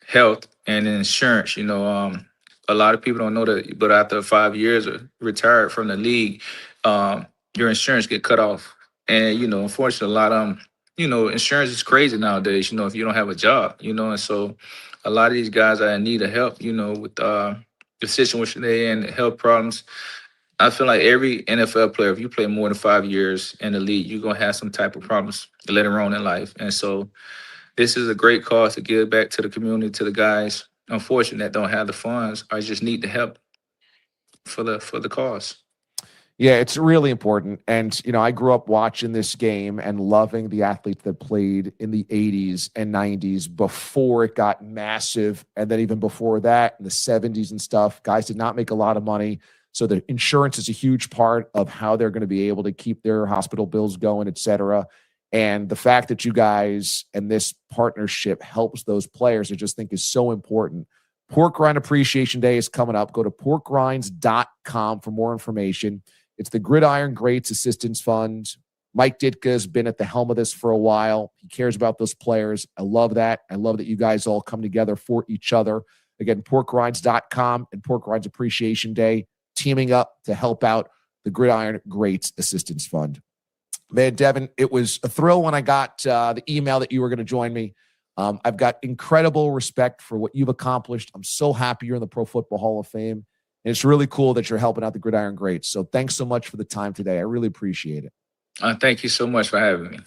health and insurance. A lot of people don't know that, but after 5 years of retired from the league, your insurance get cut off. And, unfortunately, a lot of them, insurance is crazy nowadays, if you don't have a job, and so a lot of these guys are in need of help, with the situation they're in, health problems. I feel like every NFL player, if you play more than 5 years in the league, you're going to have some type of problems later on in life. And so this is a great cause to give back to the community, to the guys, unfortunately, that don't have the funds or just need the help for the cause. Yeah, it's really important. And, I grew up watching this game and loving the athletes that played in the 80s and 90s before it got massive. And then even before that, in the 70s and stuff, guys did not make a lot of money. So the insurance is a huge part of how they're going to be able to keep their hospital bills going, et cetera. And the fact that you guys and this partnership helps those players, I just think is so important. Pork Rind Appreciation Day is coming up. Go to porkrinds.com for more information. It's the Gridiron Greats Assistance Fund. Mike Ditka has been at the helm of this for a while. He cares about those players. I love that. I love that you guys all come together for each other. Again, porkrinds.com and Pork Rinds Appreciation Day teaming up to help out the Gridiron Greats Assistance Fund. Man, Devin, it was a thrill when I got the email that you were going to join me. I've got incredible respect for what you've accomplished. I'm so happy you're in the Pro Football Hall of Fame. And it's really cool that you're helping out the Gridiron Greats. So thanks so much for the time today. I really appreciate it. Thank you so much for having me.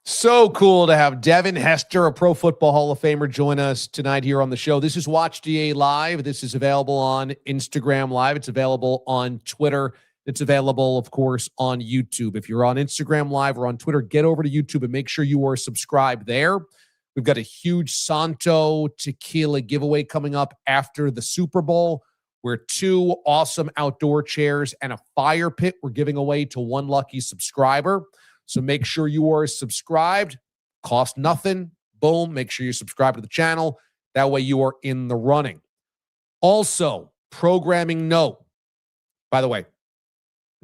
So cool to have Devin Hester, a Pro Football Hall of Famer, join us tonight here on the show. This is Watch DA Live. This is available on Instagram Live. It's available on Twitter. It's available, of course, on YouTube. If you're on Instagram Live or on Twitter, get over to YouTube and make sure you are subscribed there. We've got a huge Santo Tequila giveaway coming up after the Super Bowl, where 2 awesome outdoor chairs and a fire pit we're giving away to one lucky subscriber. So make sure you are subscribed. Cost nothing. Boom. Make sure you subscribe to the channel. That way you are in the running. Also, programming note. By the way,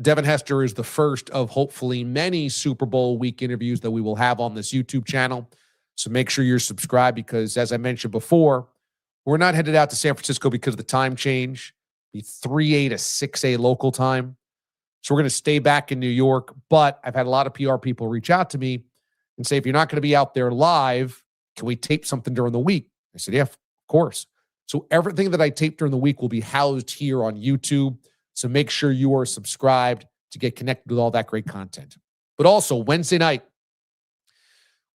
Devin Hester is the first of hopefully many Super Bowl week interviews that we will have on this YouTube channel. So make sure you're subscribed because, as I mentioned before, we're not headed out to San Francisco because of the time change, the 3A to 6A local time. So we're going to stay back in New York. But I've had a lot of PR people reach out to me and say, if you're not going to be out there live, can we tape something during the week? I said, yeah, of course. So everything that I tape during the week will be housed here on YouTube. So make sure you are subscribed to get connected with all that great content. But also, Wednesday night,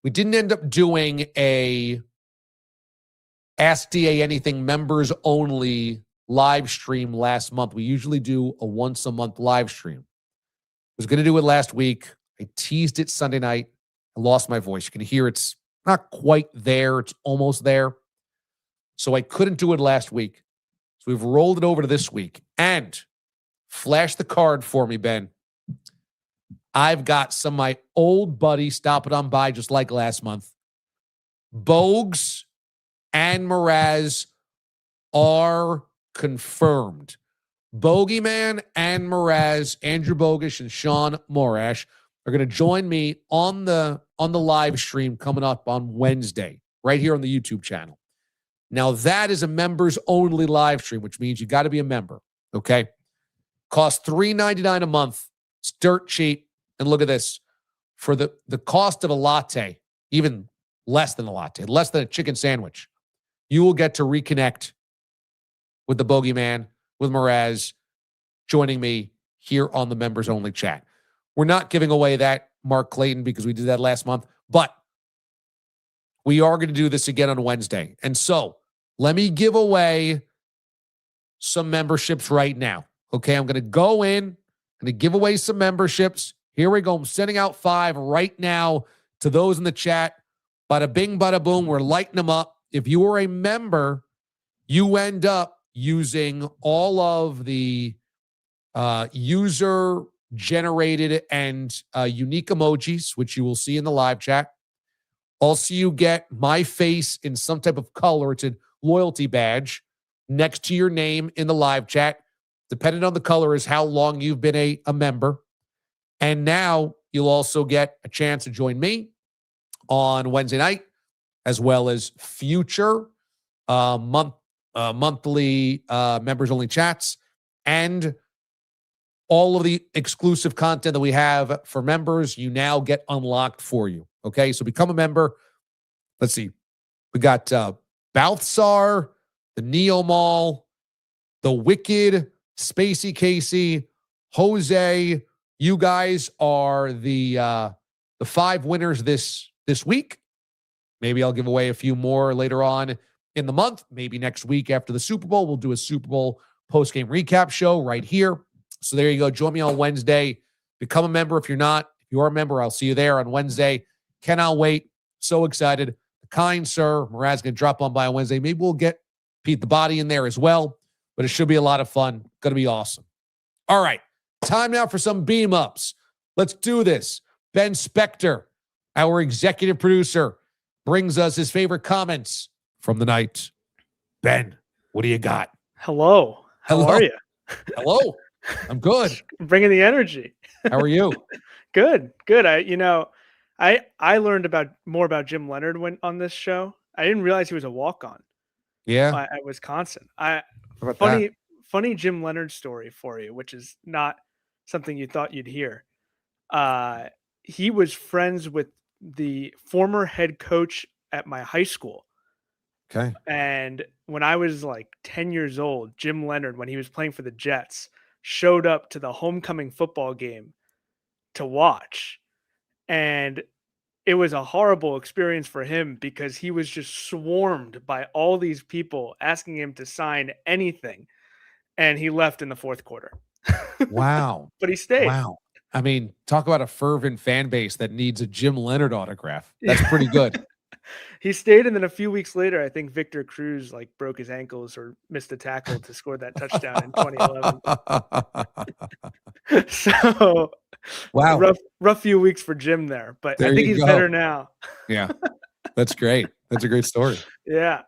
we didn't end up doing a Ask DA Anything members only live stream last month. We usually do a once a month live stream. I was going to do it last week. I teased it Sunday night. I lost my voice. You can hear it's not quite there. It's almost there. So I couldn't do it last week. So we've rolled it over to this week. And flash the card for me, Ben. I've got some of my old buddies stopping on by just like last month. Bogues and Mraz are confirmed. Bogeyman and Mraz, Andrew Bogish and Sean Morash are going to join me on the live stream coming up on Wednesday, right here on the YouTube channel. Now, that is a members-only live stream, which means you got to be a member, okay? Costs $3.99 a month. It's dirt cheap. And look at this. For the cost of a latte, even less than a latte, less than a chicken sandwich, you will get to reconnect with the Bogeyman, with Mraz, joining me here on the members only chat. We're not giving away that Mark Clayton because we did that last month, but we are going to do this again on Wednesday. And so let me give away some memberships right now. Okay, I'm going to go in, I'm going to give away some memberships. Here we go. I'm sending out 5 right now to those in the chat. Bada bing, bada boom. We're lighting them up. If you are a member, you end up using all of the user-generated and unique emojis, which you will see in the live chat. Also, you get my face in some type of color. It's a loyalty badge next to your name in the live chat. Depending on the color is how long you've been a member. And now you'll also get a chance to join me on Wednesday night, as well as future monthly members-only chats and all of the exclusive content that we have for members, you now get unlocked for you. Okay, so become a member. Let's see. We got Balthasar, the Neo Mall, the Wicked, Spacey Casey, Jose. You guys are the 5 winners this week. Maybe I'll give away a few more later on in the month. Maybe next week after the Super Bowl, we'll do a Super Bowl post-game recap show right here. So there you go. Join me on Wednesday. Become a member if you're not. If you are a member, I'll see you there on Wednesday. Cannot wait. So excited. The kind sir, Murad's going to drop on by on Wednesday. Maybe we'll get Pete the Body in there as well. But it should be a lot of fun. Going to be awesome. All right. Time now for some beam ups. Let's do this. Ben Spector, our executive producer, brings us his favorite comments from the night. Ben, what do you got? Hello. How are you? Hello. I'm good. Bringing the energy. How are you? Good. I learned more about Jim Leonard on this show. I didn't realize he was a walk-on. Yeah. At Wisconsin. Funny Jim Leonard story for you, which is not something you thought you'd hear. He was friends with the former head coach at my high school. Okay. And when I was like 10 years old, Jim Leonard, when he was playing for the Jets, showed up to the homecoming football game to watch. And it was a horrible experience for him because he was just swarmed by all these people asking him to sign anything. And he left in the fourth quarter. Wow. But he stayed. Wow. I mean, talk about a fervent fan base that needs a Jim Leonard autograph. That's pretty good. He stayed, and then a few weeks later, I think Victor Cruz broke his ankles or missed a tackle to score that touchdown in 2011. So, wow, rough few weeks for Jim there, but there I think he's better now. Yeah, that's great. That's a great story. Yeah.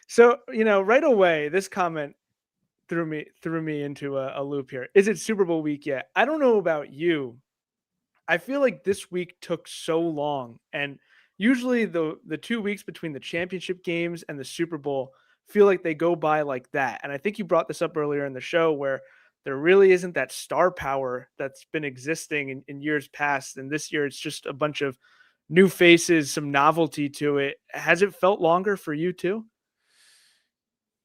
So right away, this comment threw me into a loop here. Is it Super Bowl week yet? I don't know about you. I feel like this week took so long, and usually the 2 weeks between the championship games and the Super Bowl feel like they go by like that. And I think you brought this up earlier in the show where there really isn't that star power that's been existing in years past. And this year it's just a bunch of new faces, some novelty to it. Has it felt longer for you too?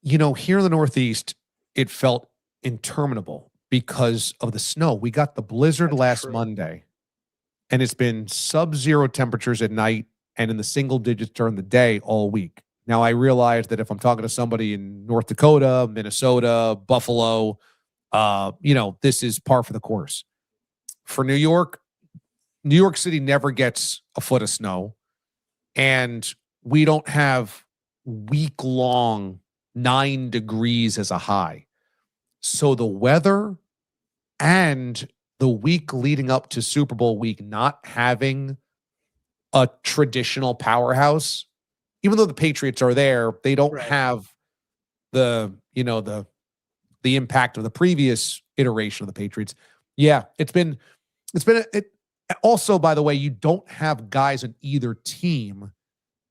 Here in the Northeast, it felt interminable because of the snow. We got the blizzard last Monday, and it's been sub-zero temperatures at night and in the single digits during the day all week. Now, I realize that if I'm talking to somebody in North Dakota, Minnesota, Buffalo, this is par for the course. For New York City never gets a foot of snow, and we don't have week-long 9 degrees as a high. So the weather and the week leading up to Super Bowl week not having a traditional powerhouse, even though the Patriots are there, they don't have the impact of the previous iteration of the Patriots. Yeah, it's been also, by the way, you don't have guys on either team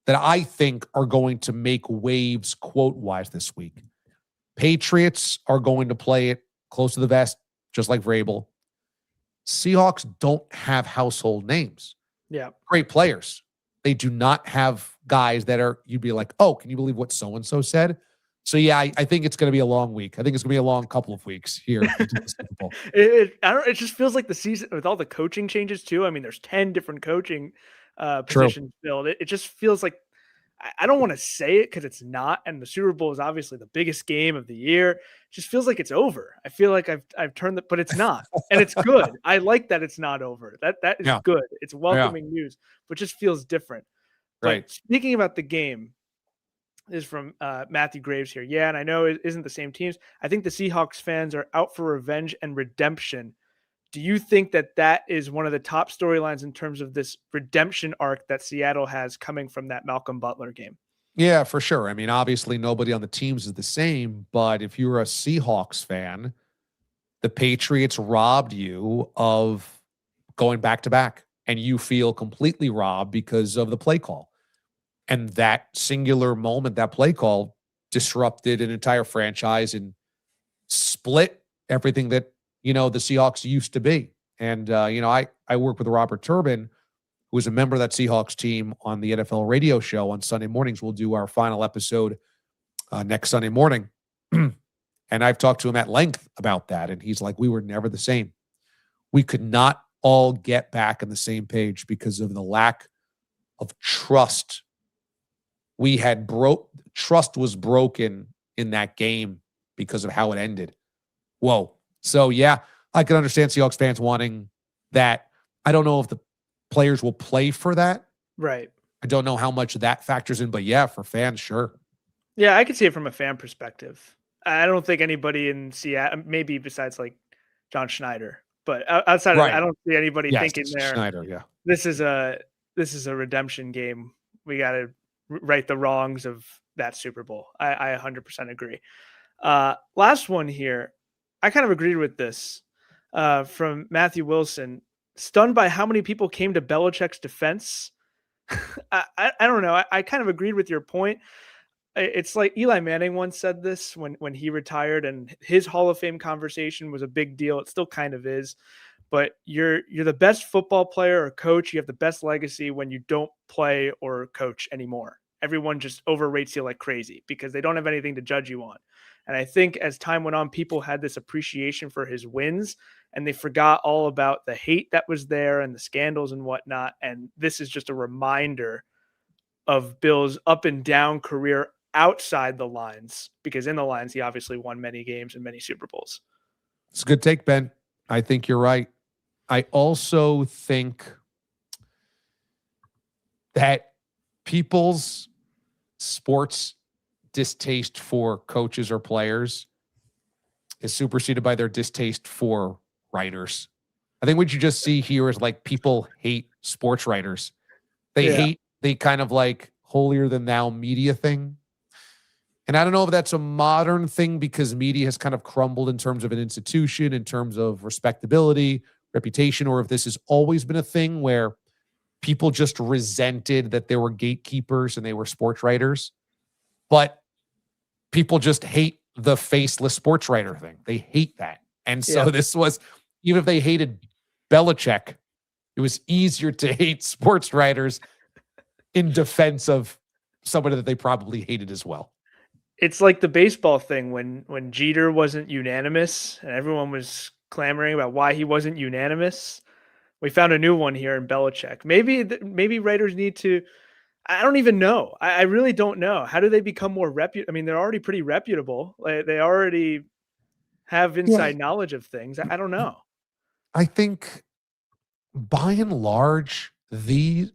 that I think are going to make waves quote-wise this week. Patriots are going to play it close to the vest, just like Vrabel. Seahawks don't have household names. Yeah. Great players. They do not have guys that you'd be like, oh, can you believe what so-and-so said? So yeah, I think it's going to be a long week. I think it's going to be a long couple of weeks here until the Super Bowl. It just feels like the season with all the coaching changes too. I mean, there's 10 different coaching True. positions filled. It just feels like I don't want to say it because it's not. And the Super Bowl is obviously the biggest game of the year. It just feels like it's over. I feel like I've turned but it's not, and it's good. I like that it's not over. That is Yeah. good. It's welcoming news, but just feels different. Right. But speaking about the game, is from Matthew Graves here. Yeah, and I know it isn't the same teams. I think the Seahawks fans are out for revenge and redemption. Do you think that is one of the top storylines in terms of this redemption arc that Seattle has coming from that Malcolm Butler game? Yeah, for sure. I mean, obviously nobody on the teams is the same, but if you're a Seahawks fan, the Patriots robbed you of going back to back, and you feel completely robbed because of the play call. And that singular moment, that play call disrupted an entire franchise and split everything that, the Seahawks used to be. And, I work with Robert Turbin, who is a member of that Seahawks team on the NFL radio show on Sunday mornings. We'll do our final episode next Sunday morning. And I've talked to him at length about that. And he's like, we were never the same. We could not all get back on the same page because of the lack of trust. Trust was broken in that game because of how it ended. Whoa. So yeah, I can understand Seahawks fans wanting that. I don't know if the players will play for that. Right. I don't know how much that factors in, but yeah, for fans, sure. Yeah, I could see it from a fan perspective. I don't think anybody in Seattle, maybe besides like John Schneider, but outside of that, I don't see anybody thinking there. Schneider, yeah. This is a redemption game. We got to right the wrongs of that Super Bowl. I 100% agree. Last one here. I kind of agreed with this from Matthew Wilson. Stunned by how many people came to Belichick's defense. I don't know. I kind of agreed with your point. It's like Eli Manning once said this when he retired, and his Hall of Fame conversation was a big deal. It still kind of is. But you're the best football player or coach. You have the best legacy when you don't play or coach anymore. Everyone just overrates you like crazy because they don't have anything to judge you on. And I think as time went on, people had this appreciation for his wins, and they forgot all about the hate that was there and the scandals and whatnot. And this is just a reminder of Bill's up and down career outside the lines, because in the lines, he obviously won many games and many Super Bowls. It's a good take, Ben. I think you're right. I also think that people's sports distaste for coaches or players is superseded by their distaste for writers. I think what you just see here is like people hate sports writers. They hate the kind of like holier than thou media thing. And I don't know if that's a modern thing because media has kind of crumbled in terms of an institution, in terms of respectability, reputation, or if this has always been a thing where people just resented that there were gatekeepers and they were sports writers. But people just hate the faceless sports writer thing. They hate that. And so this was, even if they hated Belichick, it was easier to hate sports writers in defense of somebody that they probably hated as well. It's like the baseball thing when Jeter wasn't unanimous and everyone was clamoring about why he wasn't unanimous. We found a new one here in Belichick. Maybe writers need to, I don't even know. I really don't know. How do they become more reputable? I mean, they're already pretty reputable. They already have inside knowledge of things. I don't know. I think by and large, the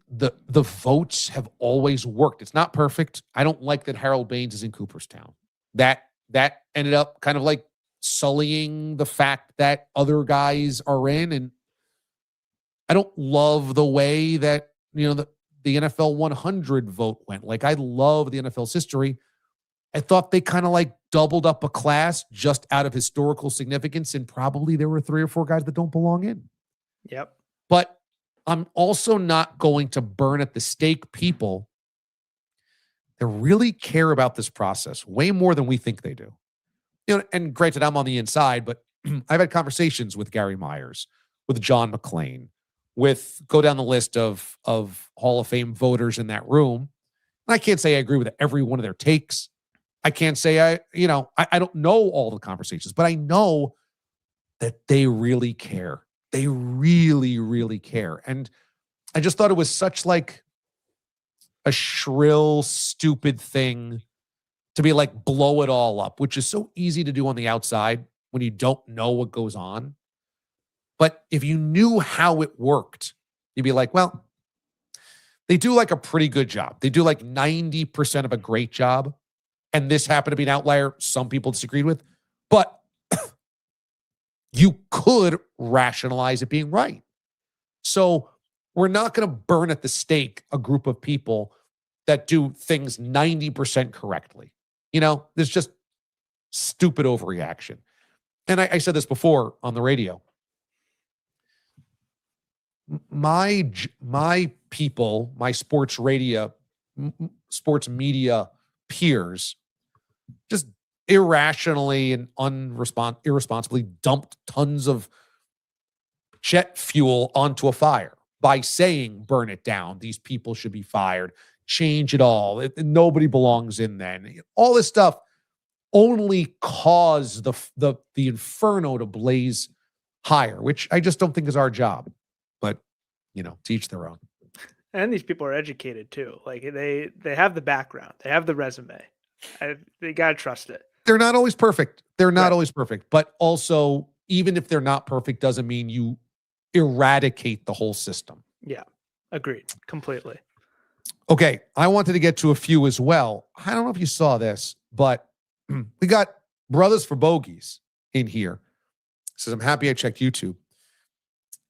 votes have always worked. It's not perfect. I don't like that Harold Baines is in Cooperstown. That ended up kind of like sullying the fact that other guys are in. And I don't love the way that, the NFL 100 vote went. Like, I love the NFL's history. I thought they kind of like doubled up a class just out of historical significance. And probably there were 3 or 4 guys that don't belong in. Yep. But I'm also not going to burn at the stake people that really care about this process way more than we think they do. And granted, I'm on the inside, but I've had conversations with Gary Myers, with John McClain, go down the list of Hall of Fame voters in that room. And I can't say I agree with every one of their takes, I can't say I don't know all the conversations, but I know that they really care. They really, really care. And I just thought it was such like a shrill, stupid thing to be like blow it all up, which is so easy to do on the outside when you don't know what goes on. But if you knew how it worked, you'd be like, well, they do like a pretty good job. They do like 90% of a great job. And this happened to be an outlier some people disagreed with. But you could rationalize it being right. So we're not going to burn at the stake a group of people that do things 90% correctly. There's just stupid overreaction. And I said this before on the radio. My people, my sports media peers, just irrationally and irresponsibly dumped tons of jet fuel onto a fire by saying, burn it down. These people should be fired. Change it all. Nobody belongs in then. All this stuff only caused the inferno to blaze higher, which I just don't think is our job. But, teach their own. And these people are educated too. Like they have the background. They have the resume. They got to trust it. They're not always perfect. Always perfect. But also, even if they're not perfect, doesn't mean you eradicate the whole system. Yeah. Agreed. Completely. Okay. I wanted to get to a few as well. I don't know if you saw this, but we got Brothers for Bogeys in here. Says, I'm happy I checked YouTube.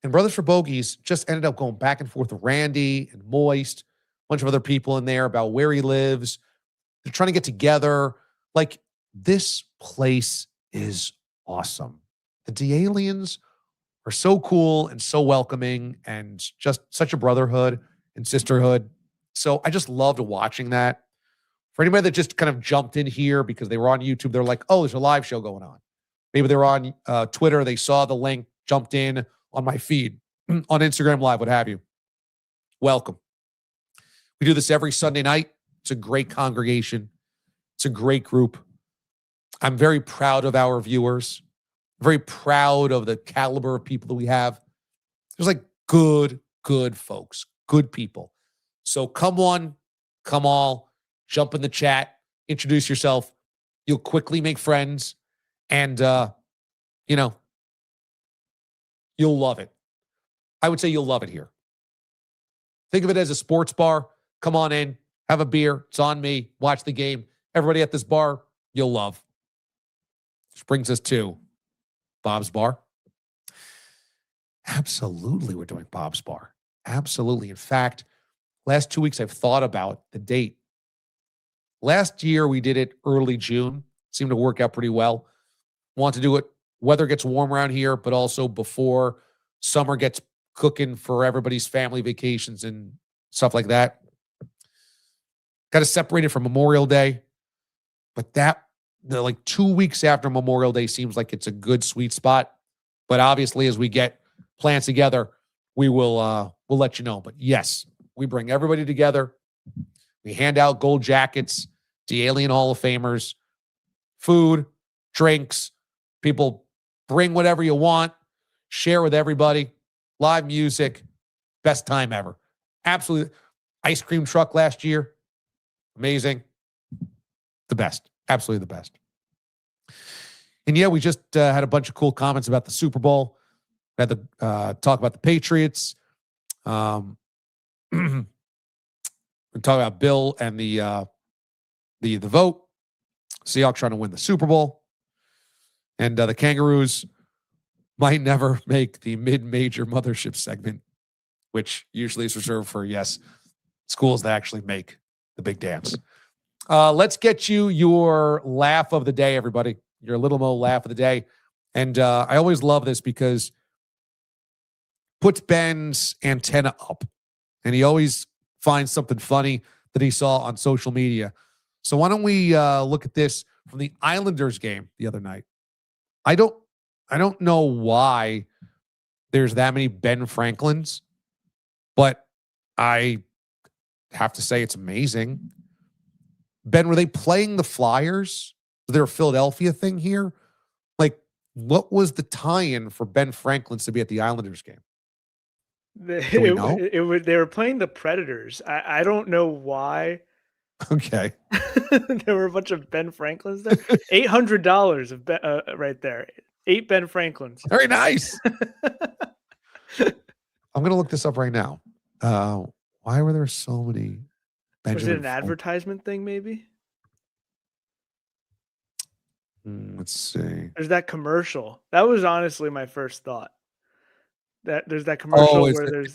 And Brothers for Bogeys just ended up going back and forth with Randy and Moist, a bunch of other people in there about where he lives. They're trying to get together. Like, this place is awesome. The D-Aliens are so cool and so welcoming and just such a brotherhood and sisterhood. So I just loved watching that. For anybody that just kind of jumped in here because they were on YouTube, they're like, oh, there's a live show going on. Maybe they're on Twitter. They saw the link, jumped in on my feed, on Instagram Live, what have you. Welcome. We do this every Sunday night. It's a great congregation. It's a great group. I'm very proud of our viewers. Very proud of the caliber of people that we have. There's like good folks, good people. So come one, come all, jump in the chat, introduce yourself. You'll quickly make friends, and you'll love it. I would say you'll love it here. Think of it as a sports bar. Come on in, have a beer. It's on me. Watch the game. Everybody at this bar, you'll love. Which brings us to Bob's Bar. Absolutely, we're doing Bob's Bar. Absolutely. In fact, last 2 weeks, I've thought about the date. Last year, we did it early June. Seemed to work out pretty well. Want to do it. Weather gets warm around here, but also before summer gets cooking for everybody's family vacations and stuff like that. Got to separate it from Memorial Day. But like 2 weeks after Memorial Day seems like it's a good sweet spot. But obviously, as we get plans together, we'll let you know. But yes, we bring everybody together. We hand out gold jackets to Alien Hall of Famers, food, drinks. People bring whatever you want, share with everybody, live music, best time ever. Absolutely. Ice cream truck last year, amazing. The best, absolutely the best. And yeah, we just had a bunch of cool comments about the Super Bowl. We had to talk about the Patriots. We talk about Bill and the vote. Seahawks trying to win the Super Bowl. And the Kangaroos might never make the mid-major mothership segment, which usually is reserved for, yes, schools that actually make the big dance. Let's get you your laugh of the day, everybody. Your Little Mo laugh of the day. And I always love this because puts Ben's antenna up. And he always finds something funny that he saw on social media. So why don't we look at this from the Islanders game the other night? I don't know why there's that many Ben Franklins, but I have to say it's amazing. Ben, were they playing the Flyers? Was there a Philadelphia thing here? Like, what was the tie-in for Ben Franklin's to be at the Islanders game? Do we know? They were playing the Predators. I don't know why. Okay. There were a bunch of Ben Franklins there. $800 of right there. 8 Ben Franklins. Very nice. I'm going to look this up right now. Why were there so many? Was it an advertisement thing, maybe? Let's see. There's that commercial. That was honestly my first thought. That there's that commercial where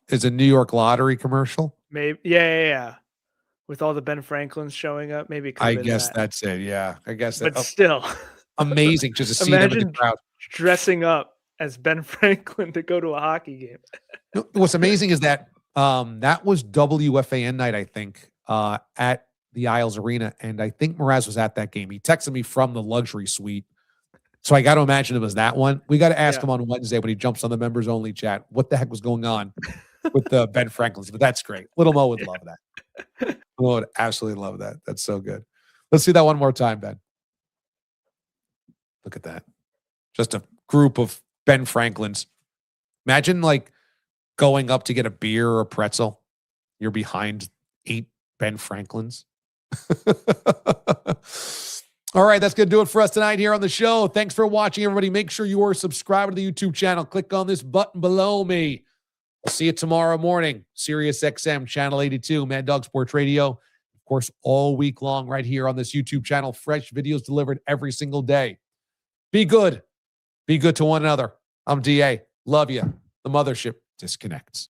it's a New York Lottery commercial. Maybe, yeah. With all the Ben Franklins showing up, maybe. I guess that's it. Yeah, I guess. But still, amazing just to see them in the crowd dressing up as Ben Franklin to go to a hockey game. What's amazing is that that was WFAN night, I think, at the Isles Arena, and I think Mraz was at that game. He texted me from the luxury suite, so I got to imagine it was that one. We got to ask him on Wednesday when he jumps on the members only chat what the heck was going on with the Ben Franklins. But that's great. Little Mo would love that. Mo would absolutely love that. That's so good. Let's see that one more time, Ben. Look at that. Just a group of Ben Franklins. Imagine like going up to get a beer or a pretzel. You're behind 8 Ben Franklins. All right, that's going to do it for us tonight here on the show. Thanks for watching, everybody. Make sure you are subscribed to the YouTube channel. Click on this button below me. We'll see you tomorrow morning. Sirius XM, Channel 82, Mad Dog Sports Radio. Of course, all week long right here on this YouTube channel. Fresh videos delivered every single day. Be good. Be good to one another. I'm DA. Love you. The mothership disconnects.